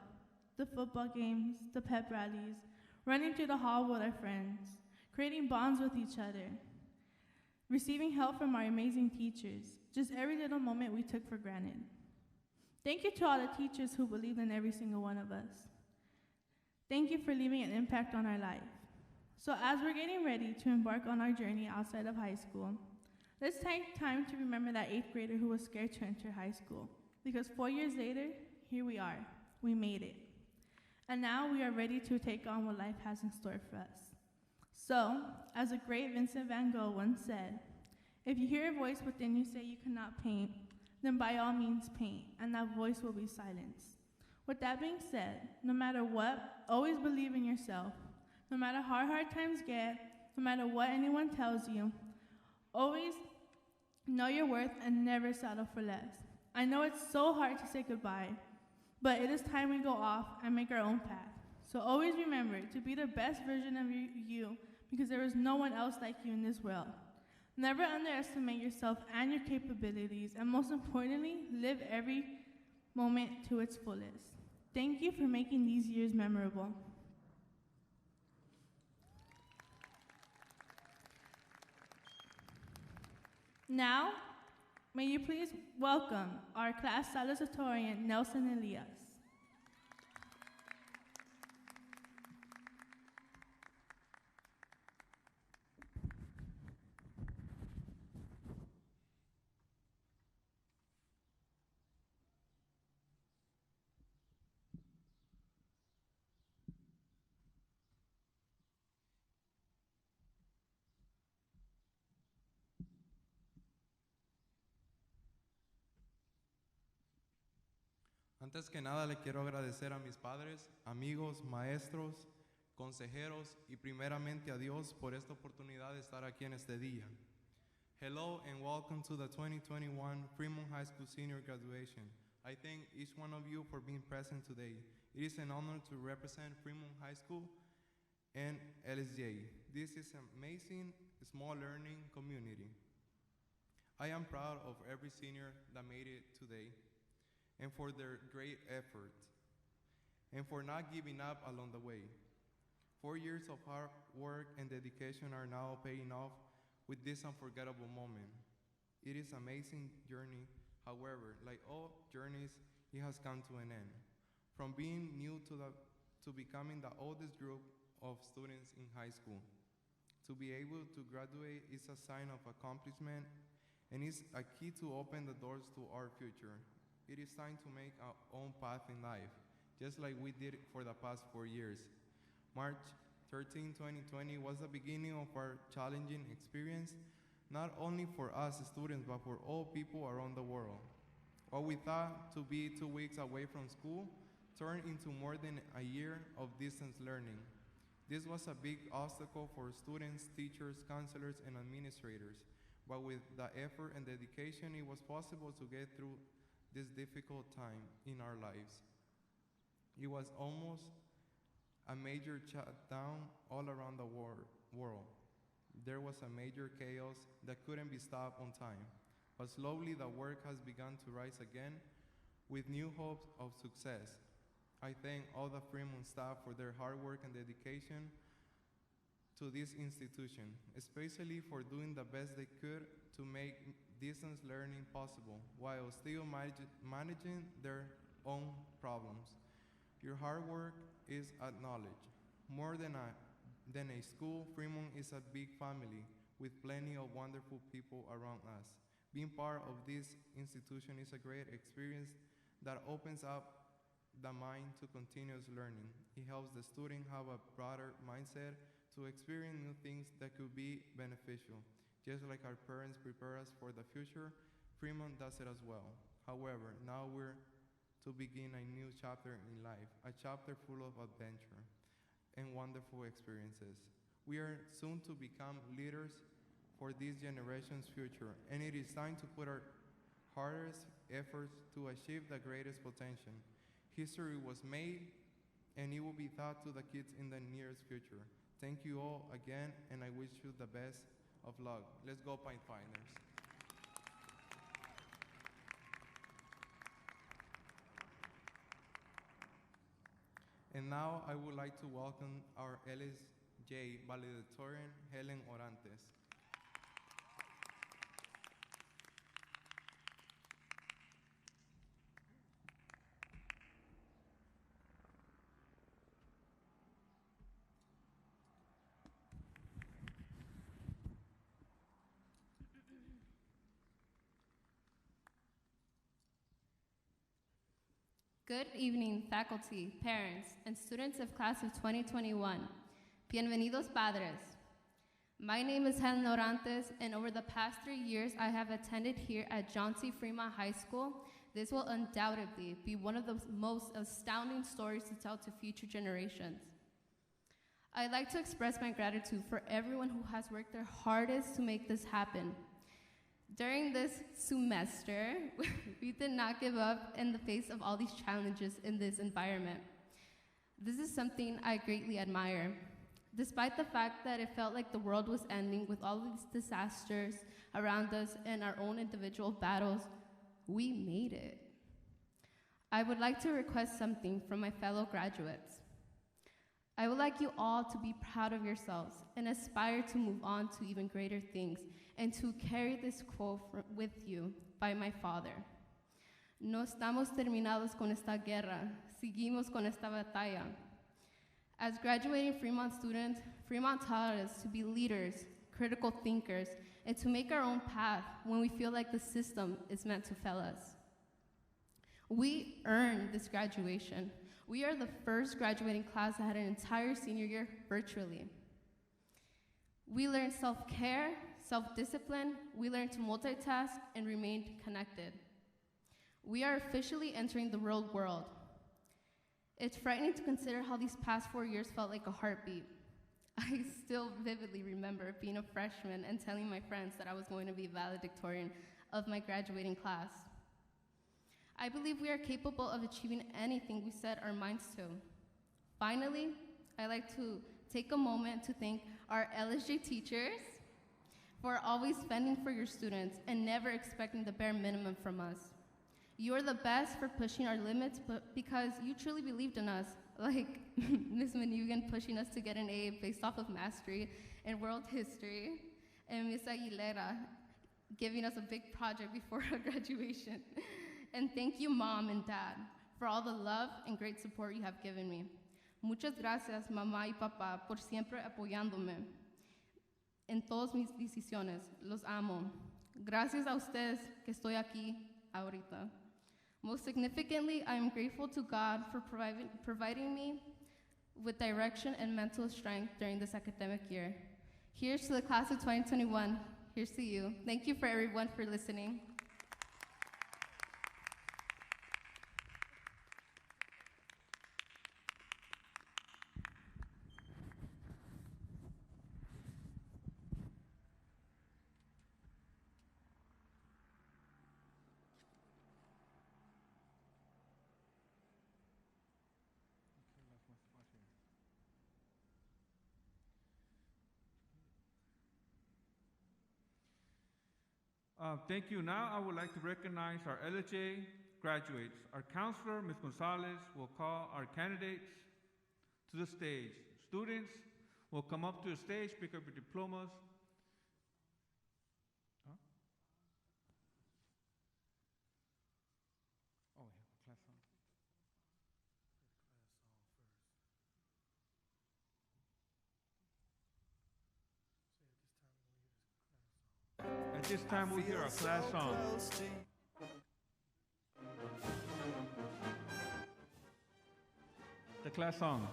The football games, the pep rallies, running through the hall with our friends, creating bonds with each other, receiving help from our amazing teachers, just every little moment we took for granted. Thank you to all the teachers who believed in every single one of us. Thank you for leaving an impact on our life. So as we're getting ready to embark on our journey outside of high school, let's take time to remember that 8th grader who was scared to enter high school. Because 4 years later, here we are. We made it. And now we are ready to take on what life has in store for us. So, as the great Vincent van Gogh once said, if you hear a voice within you say you cannot paint, then by all means paint, and that voice will be silenced. With that being said, no matter what, always believe in yourself. No matter how hard times get, no matter what anyone tells you, always know your worth and never settle for less. I know it's so hard to say goodbye, but it is time we go off and make our own path. So always remember to be the best version of you because there is no one else like you in this world. Never underestimate yourself and your capabilities, and most importantly, live every moment to its fullest. Thank you for making these years memorable. Now, may you please welcome our class salutatorian, Nelson Elias. Antes que nada le quiero agradecer a mis padres, amigos, maestros, consejeros y primeramente a Dios por esta oportunidad de estar aquí en este día. Hello and welcome to the 2021 Fremont High School Senior Graduation. I thank each one of you for being present today. It is an honor to represent Fremont High School and LSJ. This is an amazing small learning community. I am proud of every senior that made it today, and for their great effort, and for not giving up along the way. 4 years of hard work and dedication are now paying off with this unforgettable moment. It is an amazing journey, however, like all journeys, it has come to an end. From being new to becoming the oldest group of students in high school. To be able to graduate is a sign of accomplishment and is a key to open the doors to our future. It is time to make our own path in life, just like we did for the past 4 years. March 13, 2020 was the beginning of our challenging experience, not only for us students, but for all people around the world. What we thought to be 2 weeks away from school turned into more than a year of distance learning. This was a big obstacle for students, teachers, counselors, and administrators, but with the effort and dedication, it was possible to get through this difficult time in our lives. It was almost a major shutdown all around the world. There was a major chaos that couldn't be stopped on time, but slowly the work has begun to rise again with new hopes of success. I thank all the Fremont staff for their hard work and dedication to this institution, especially for doing the best they could to make distance learning possible while still managing their own problems. Your hard work is acknowledged. More than a school, Fremont is a big family with plenty of wonderful people around us. Being part of this institution is a great experience that opens up the mind to continuous learning. It helps the student have a broader mindset to experience new things that could be beneficial. Just like our parents prepare us for the future, Fremont does it as well. However, now we're to begin a new chapter in life, a chapter full of adventure and wonderful experiences. We are soon to become leaders for this generation's future, and it is time to put our hardest efforts to achieve the greatest potential. History was made, and it will be taught to the kids in the nearest future. Thank you all again, and I wish you the best of luck. Let's go, Pathfinders. And now I would like to welcome our LSJ Valedictorian, Helen Orantes. Good evening, faculty, parents, and students of class of 2021. Bienvenidos, padres. My name is Helen Orantes, and over the past 3 years, I have attended here at John C. Fremont High School. This will undoubtedly be one of the most astounding stories to tell to future generations. I'd like to express my gratitude for everyone who has worked their hardest to make this happen. During this semester, we did not give up in the face of all these challenges in this environment. This is something I greatly admire. Despite the fact that it felt like the world was ending with all these disasters around us and our own individual battles, we made it. I would like to request something from my fellow graduates. I would like you all to be proud of yourselves and aspire to move on to even greater things and to carry this quote with you by my father. No estamos terminados con esta guerra, seguimos con esta batalla. As graduating Fremont students, Fremont taught us to be leaders, critical thinkers, and to make our own path when we feel like the system is meant to fail us. We earned this graduation. We are the first graduating class that had an entire senior year virtually. We learned self-care, self-discipline, we learned to multitask, and remained connected. We are officially entering the real world. It's frightening to consider how these past 4 years felt like a heartbeat. I still vividly remember being a freshman and telling my friends that I was going to be valedictorian of my graduating class. I believe we are capable of achieving anything we set our minds to. Finally, I'd like to take a moment to thank our LSJ teachers for always fending for your students and never expecting the bare minimum from us. You are the best for pushing our limits, but because you truly believed in us, like Ms. Manugan pushing us to get an A based off of mastery and world history, and Ms. Aguilera giving us a big project before our graduation. And thank you, Mom and Dad, for all the love and great support you have given me. Muchas gracias, mamá y papá, por siempre apoyándome en todas mis decisiones. Los amo. Gracias a ustedes que estoy aquí ahorita. Most significantly, I am grateful to God for providing me with direction and mental strength during this academic year. Here's to the class of 2021. Here's to you. Thank you for everyone for listening. Thank you. Now I would like to recognize our LSJ graduates. Our counselor, Ms. Gonzalez, will call our candidates to the stage. Students will come up to the stage, pick up your diplomas. Huh? Oh, we have a class song. At this time, we'll hear our class song. The class song.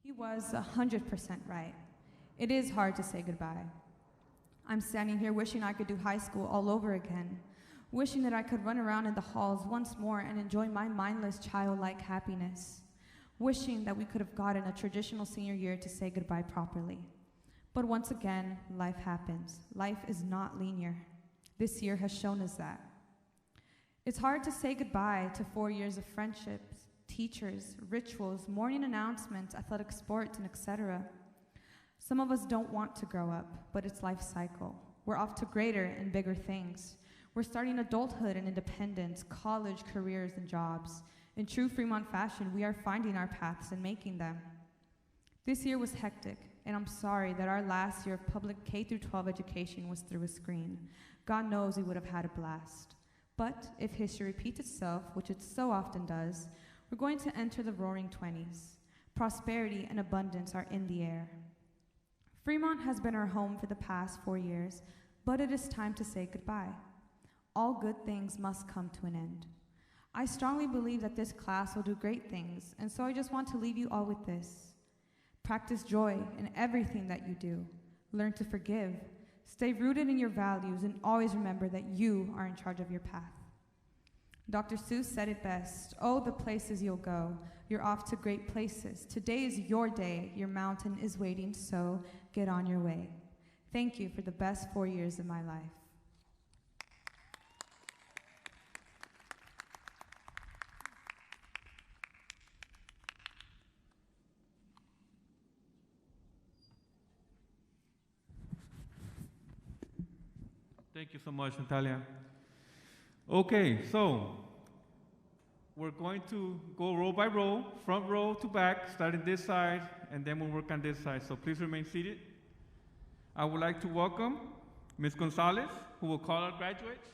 He was 100% right. It is hard to say goodbye. I'm standing here wishing I could do high school all over again, wishing that I could run around in the halls once more and enjoy my mindless childlike happiness, wishing that we could have gotten a traditional senior year to say goodbye properly. But once again, life happens. Life is not linear. This year has shown us that. It's hard to say goodbye to 4 years of friendships, teachers, rituals, morning announcements, athletic sports, and etc. Some of us don't want to grow up, but it's life cycle. We're off to greater and bigger things. We're starting adulthood and independence, college, careers, and jobs. In true Fremont fashion, we are finding our paths and making them. This year was hectic, and I'm sorry that our last year of public K-12 education was through a screen. God knows we would have had a blast. But if history repeats itself, which it so often does, we're going to enter the roaring 20s. Prosperity and abundance are in the air. Fremont has been our home for the past 4 years, but it is time to say goodbye. All good things must come to an end. I strongly believe that this class will do great things, and so I just want to leave you all with this. Practice joy in everything that you do. Learn to forgive. Stay rooted in your values, and always remember that you are in charge of your path. Dr. Seuss said it best. Oh, the places you'll go. You're off to great places. Today is your day. Your mountain is waiting, so get on your way. Thank you for the best 4 years of my life. Thank you so much, Natalia. Okay, so we're going to go row by row, front row to back, starting this side, and then we'll work on this side. So please remain seated. I would like to welcome Ms. Gonzalez, who will call our graduates.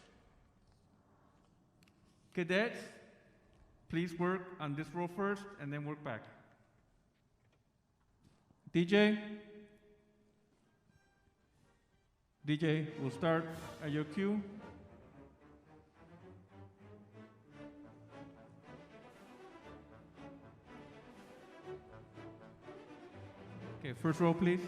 Cadets, please work on this row first, and then work back. DJ, we'll start at your cue. Okay, first row, please.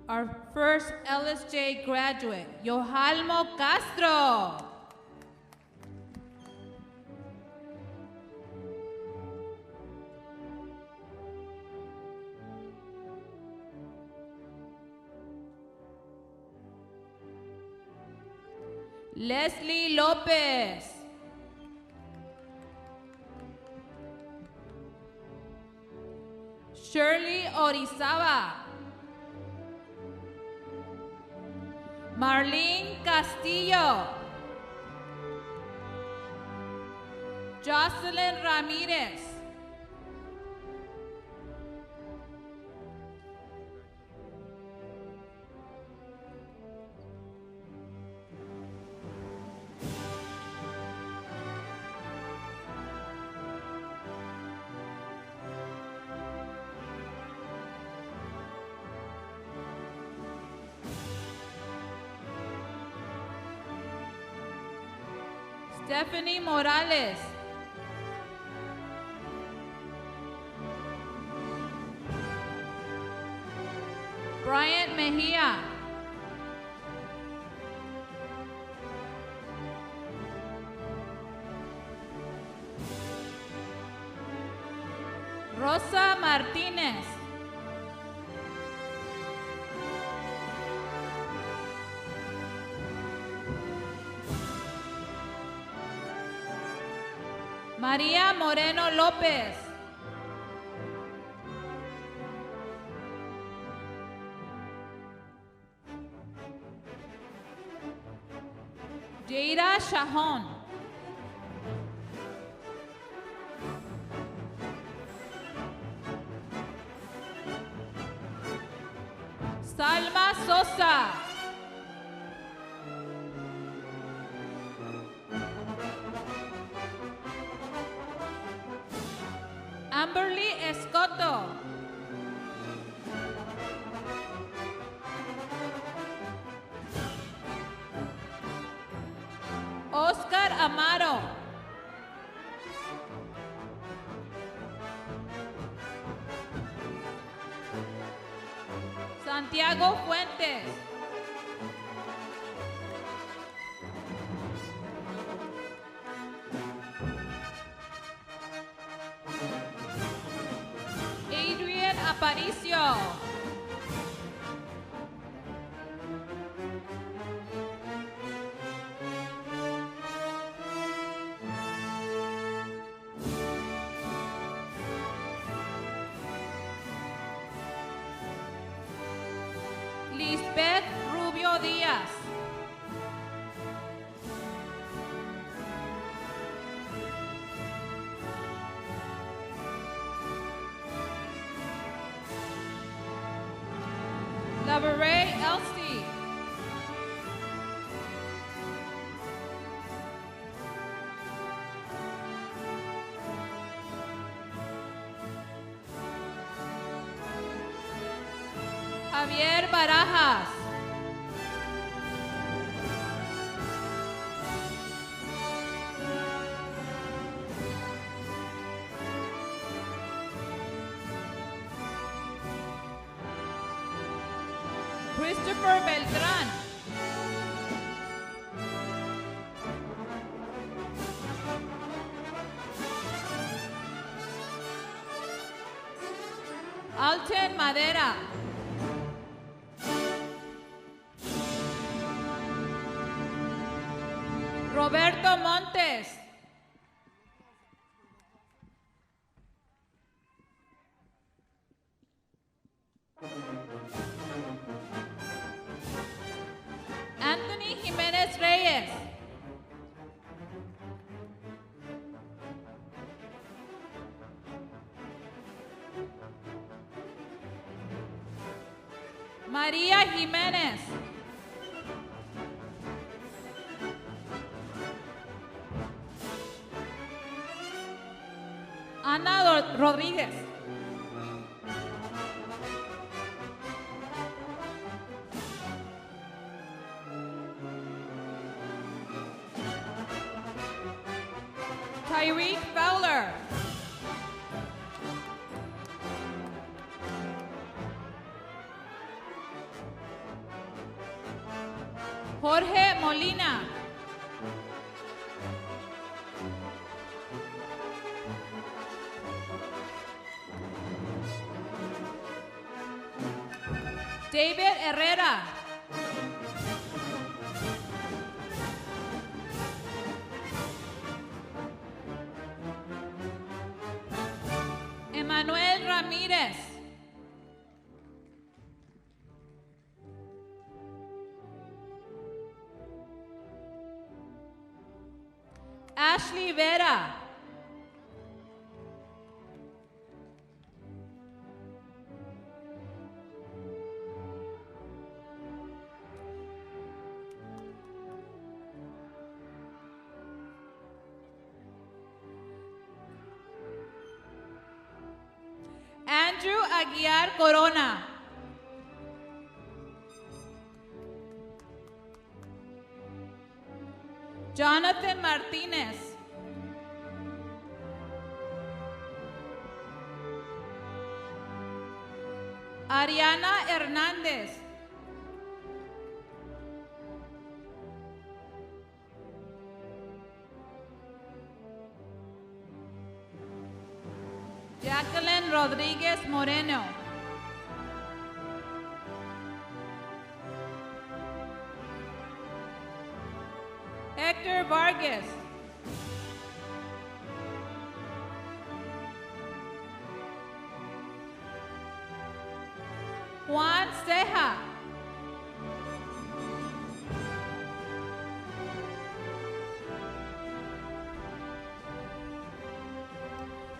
Our first LSJ graduate, Yohalmo Castro. Leslie Lopez. Shirley Orizaba. Marlene Castillo. Jocelyn Ramirez. Stephanie Morales. Bryant Mejia. Rosa Martínez. María Moreno López. Jaira Shahon. Salma Sosa. Amberly Escoto. Oscar Amaro. Santiago Fuentes. Adrian Aparicio. Lisbeth Rubio Díaz. Laverae Elsie. Javier Barajas. Christopher Beltrán. Alten Madera. Roberto Montes. Anthony Jiménez Reyes. María Jiménez. Ana Rodríguez. Tyreek Fowler. Jorge Molina. David Herrera. Emanuel Ramírez. Ashley Vera. Andrew Aguiar Corona. Jonathan Martínez. Ariana Hernández. Jacqueline Rodriguez Moreno. Hector Vargas. Juan Ceja.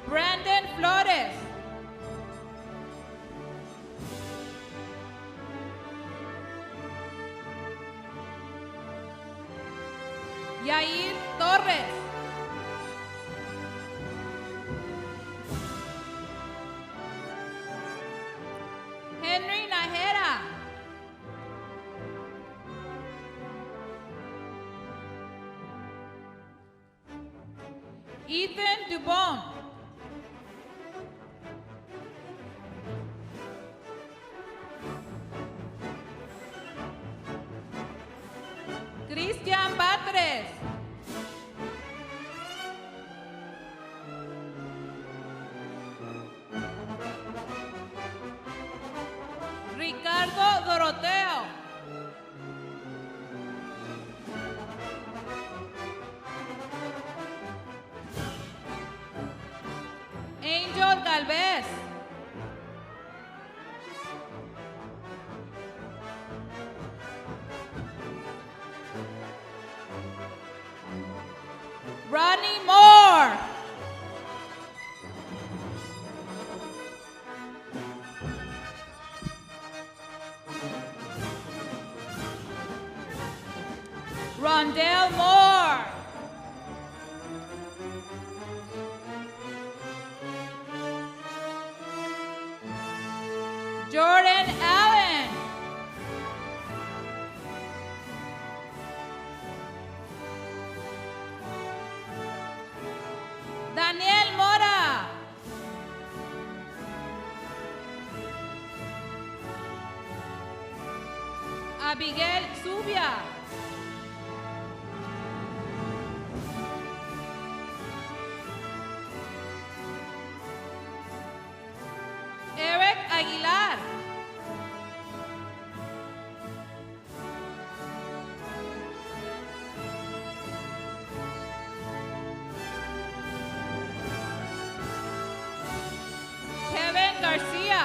Brandon Flores. Yair Torres. Henry Najera. Ethan Dubon. Cristian Batres. Ricardo Doroteo. Angel Galvez. Ronnie Moore. Rondell Moore. Jordan Allen. Daniel Mora. Abigail Zubia. Eric Aguilar. Kevin Garcia.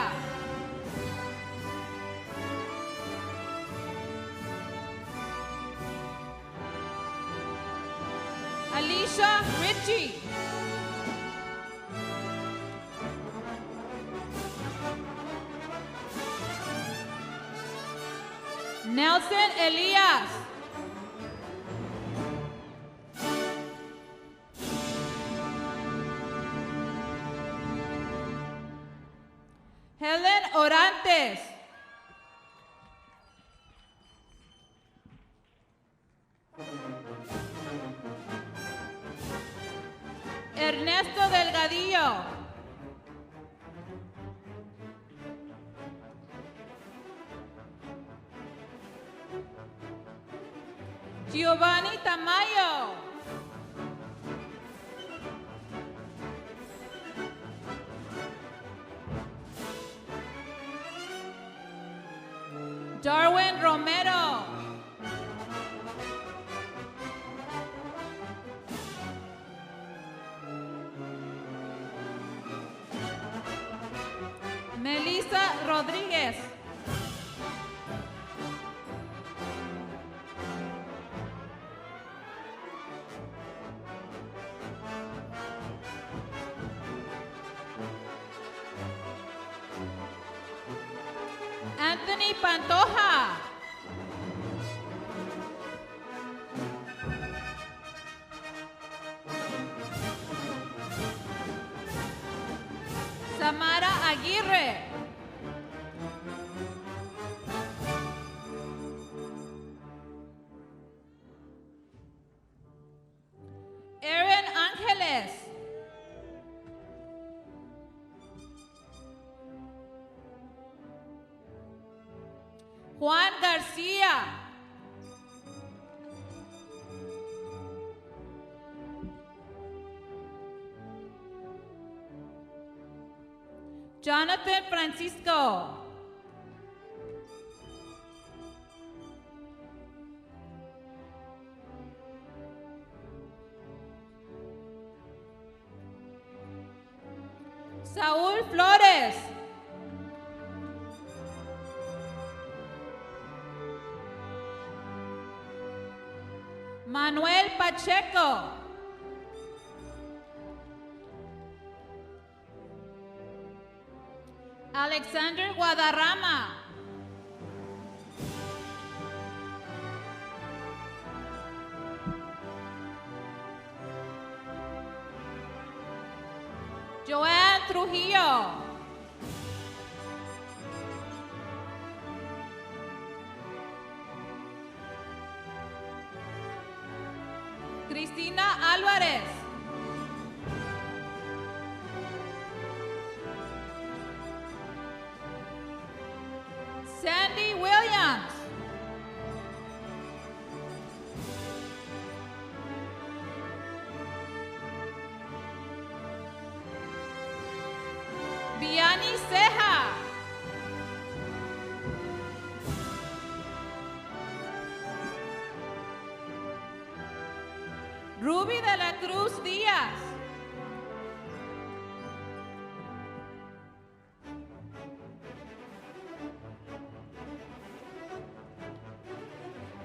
Alicia Ritchie. Nelson Elias. Helen Orantes. Ernesto Delgadillo. Giovanni Tamayo. Darwin Romero. Melissa Rodríguez. Anthony Pantoja. Samara Aguirre. Aaron Ángeles. Juan García. Jonathan Francisco. Saúl Flores. Manuel Pacheco. Alexander Guadarrama. Joanne Trujillo. Cristina Álvarez. Sandy Williams. Vianney Ceja. Ruby de la Cruz Díaz.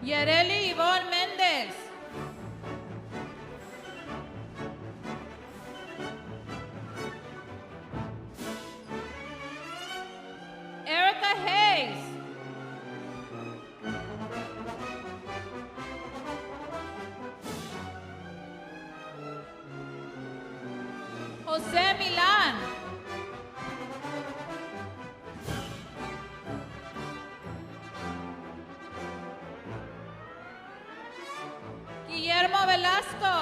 Yereli Ivonne Méndez. Erica Hayes. José Milán. Guillermo Velasco.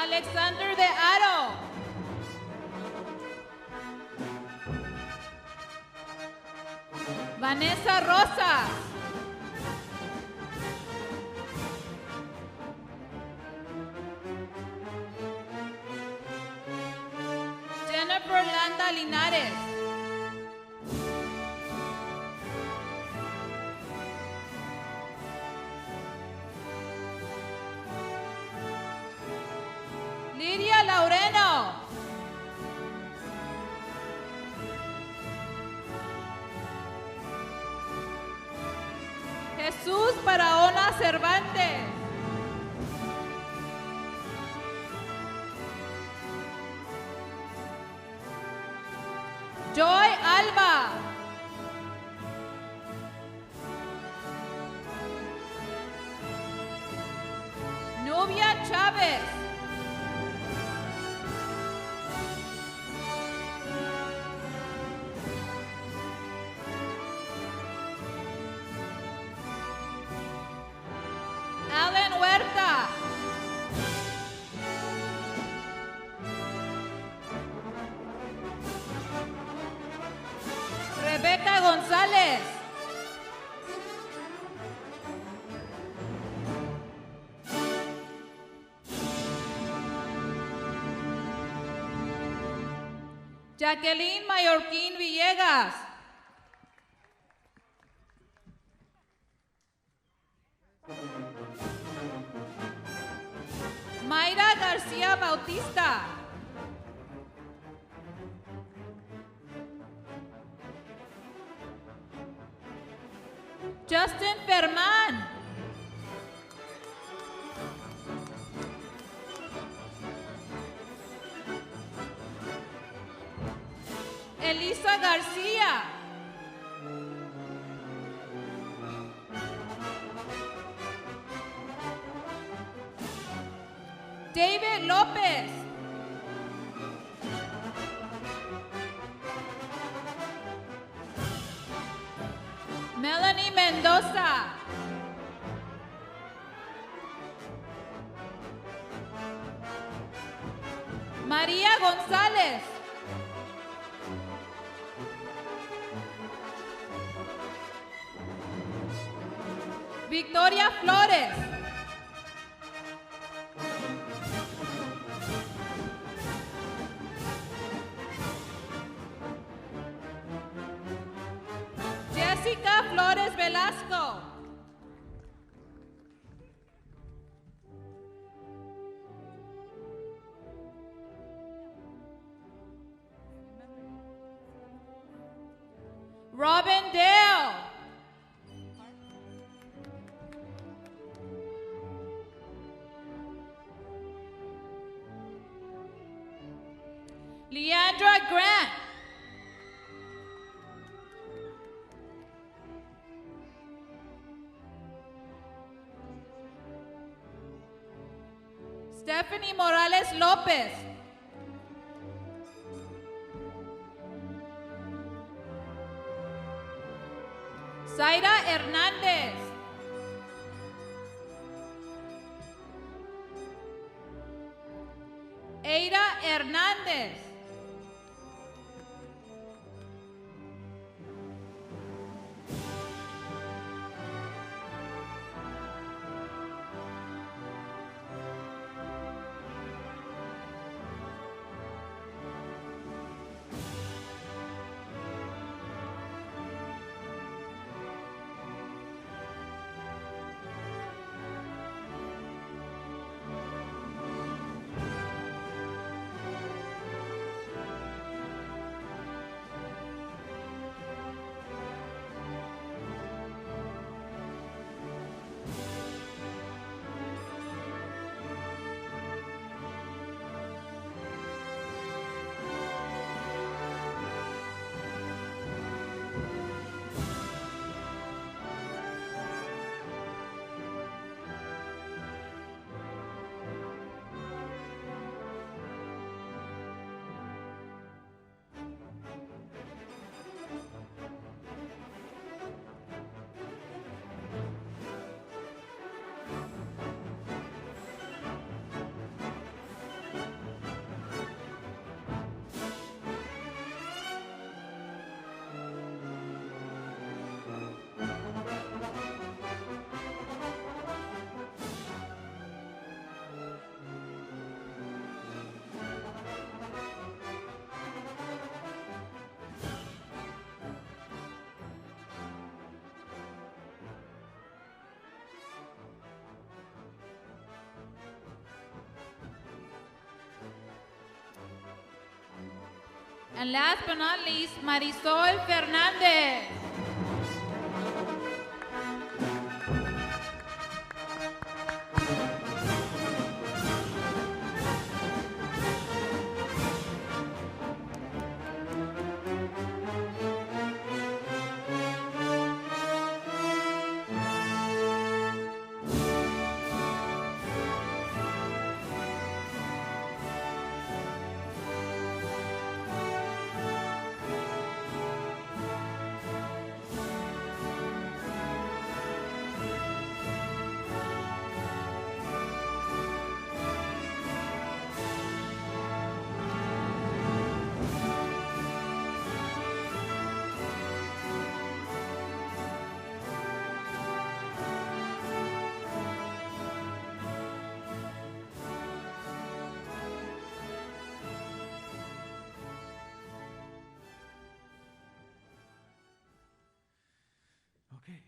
Alexander de Aro. Vanessa Rosas. Jennifer Landa Linares. Lidia Laureno. Jesús Barahona Cervantes. Joy Alba. Nubia Chávez. Alan Huerta. Rebeca González. Jacqueline Mallorquín Villegas. Mayra García Bautista. Justin Ferman. Elisa García. David López. Melanie Mendoza. María González. Victoria Flores. Jessica Flores Velasco. Robin Dale. Leandra Grant. Stephanie Morales Lopez. Zaira Hernández. Eira Hernández. And last but not least, Marisol Fernandez. Okay.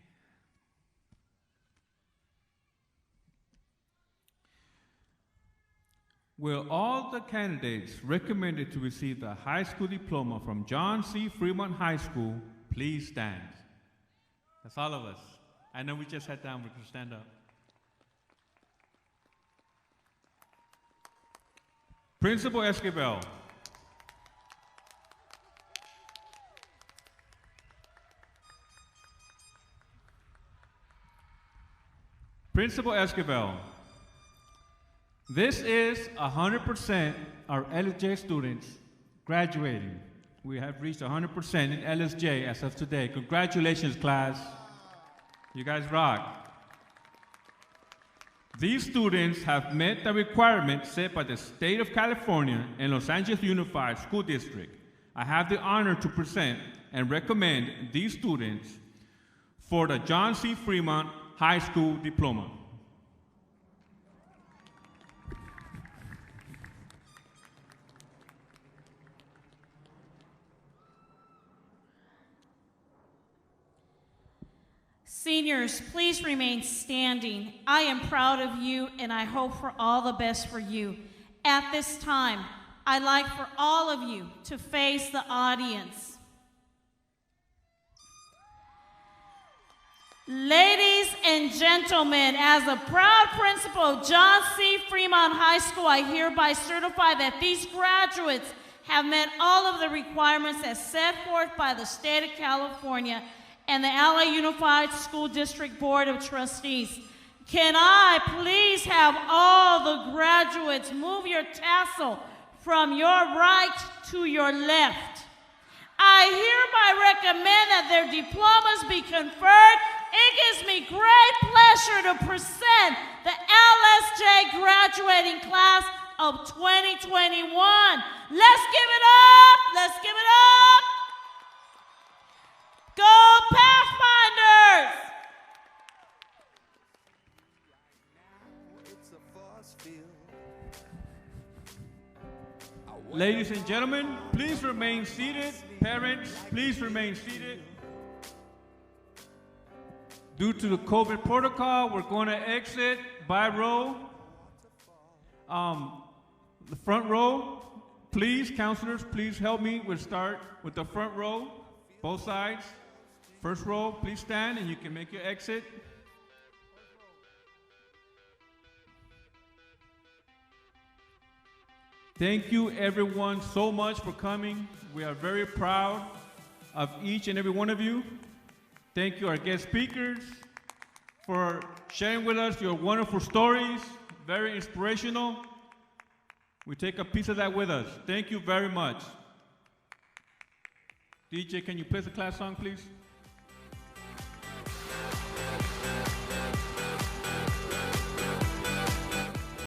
Will all the candidates recommended to receive the high school diploma from John C. Fremont High School please stand? That's all of us. I know we just sat down, we can stand up. Principal Esquivel. Principal Esquivel, this is 100% our LSJ students graduating. We have reached 100% in LSJ as of today. Congratulations, class. You guys rock. These students have met the requirements set by the state of California and Los Angeles Unified School District. I have the honor to present and recommend these students for the John C. Fremont High School Diploma. Seniors, please remain standing. I am proud of you, and I hope for all the best for you. At this time, I'd like for all of you to face the audience. Ladies and gentlemen, as a proud principal of John C. Fremont High School, I hereby certify that these graduates have met all of the requirements as set forth by the state of California and the LA Unified School District Board of Trustees. Can I please have all the graduates move your tassel from your right to your left? I hereby recommend that their diplomas be conferred. It gives me great pleasure to present the LSJ graduating class of 2021. Let's give it up! Let's give it up! Go Pathfinders! Ladies and gentlemen, please remain seated. Parents, please remain seated. Due to the COVID protocol, we're going to exit by row. The front row, please, counselors, please help me. We'll start with the front row, both sides. First row, please stand and you can make your exit. Thank you everyone so much for coming. We are very proud of each and every one of you. Thank you our guest speakers for sharing with us your wonderful stories, very inspirational. We take a piece of that with us. Thank you very much. DJ, can you play the class song, please?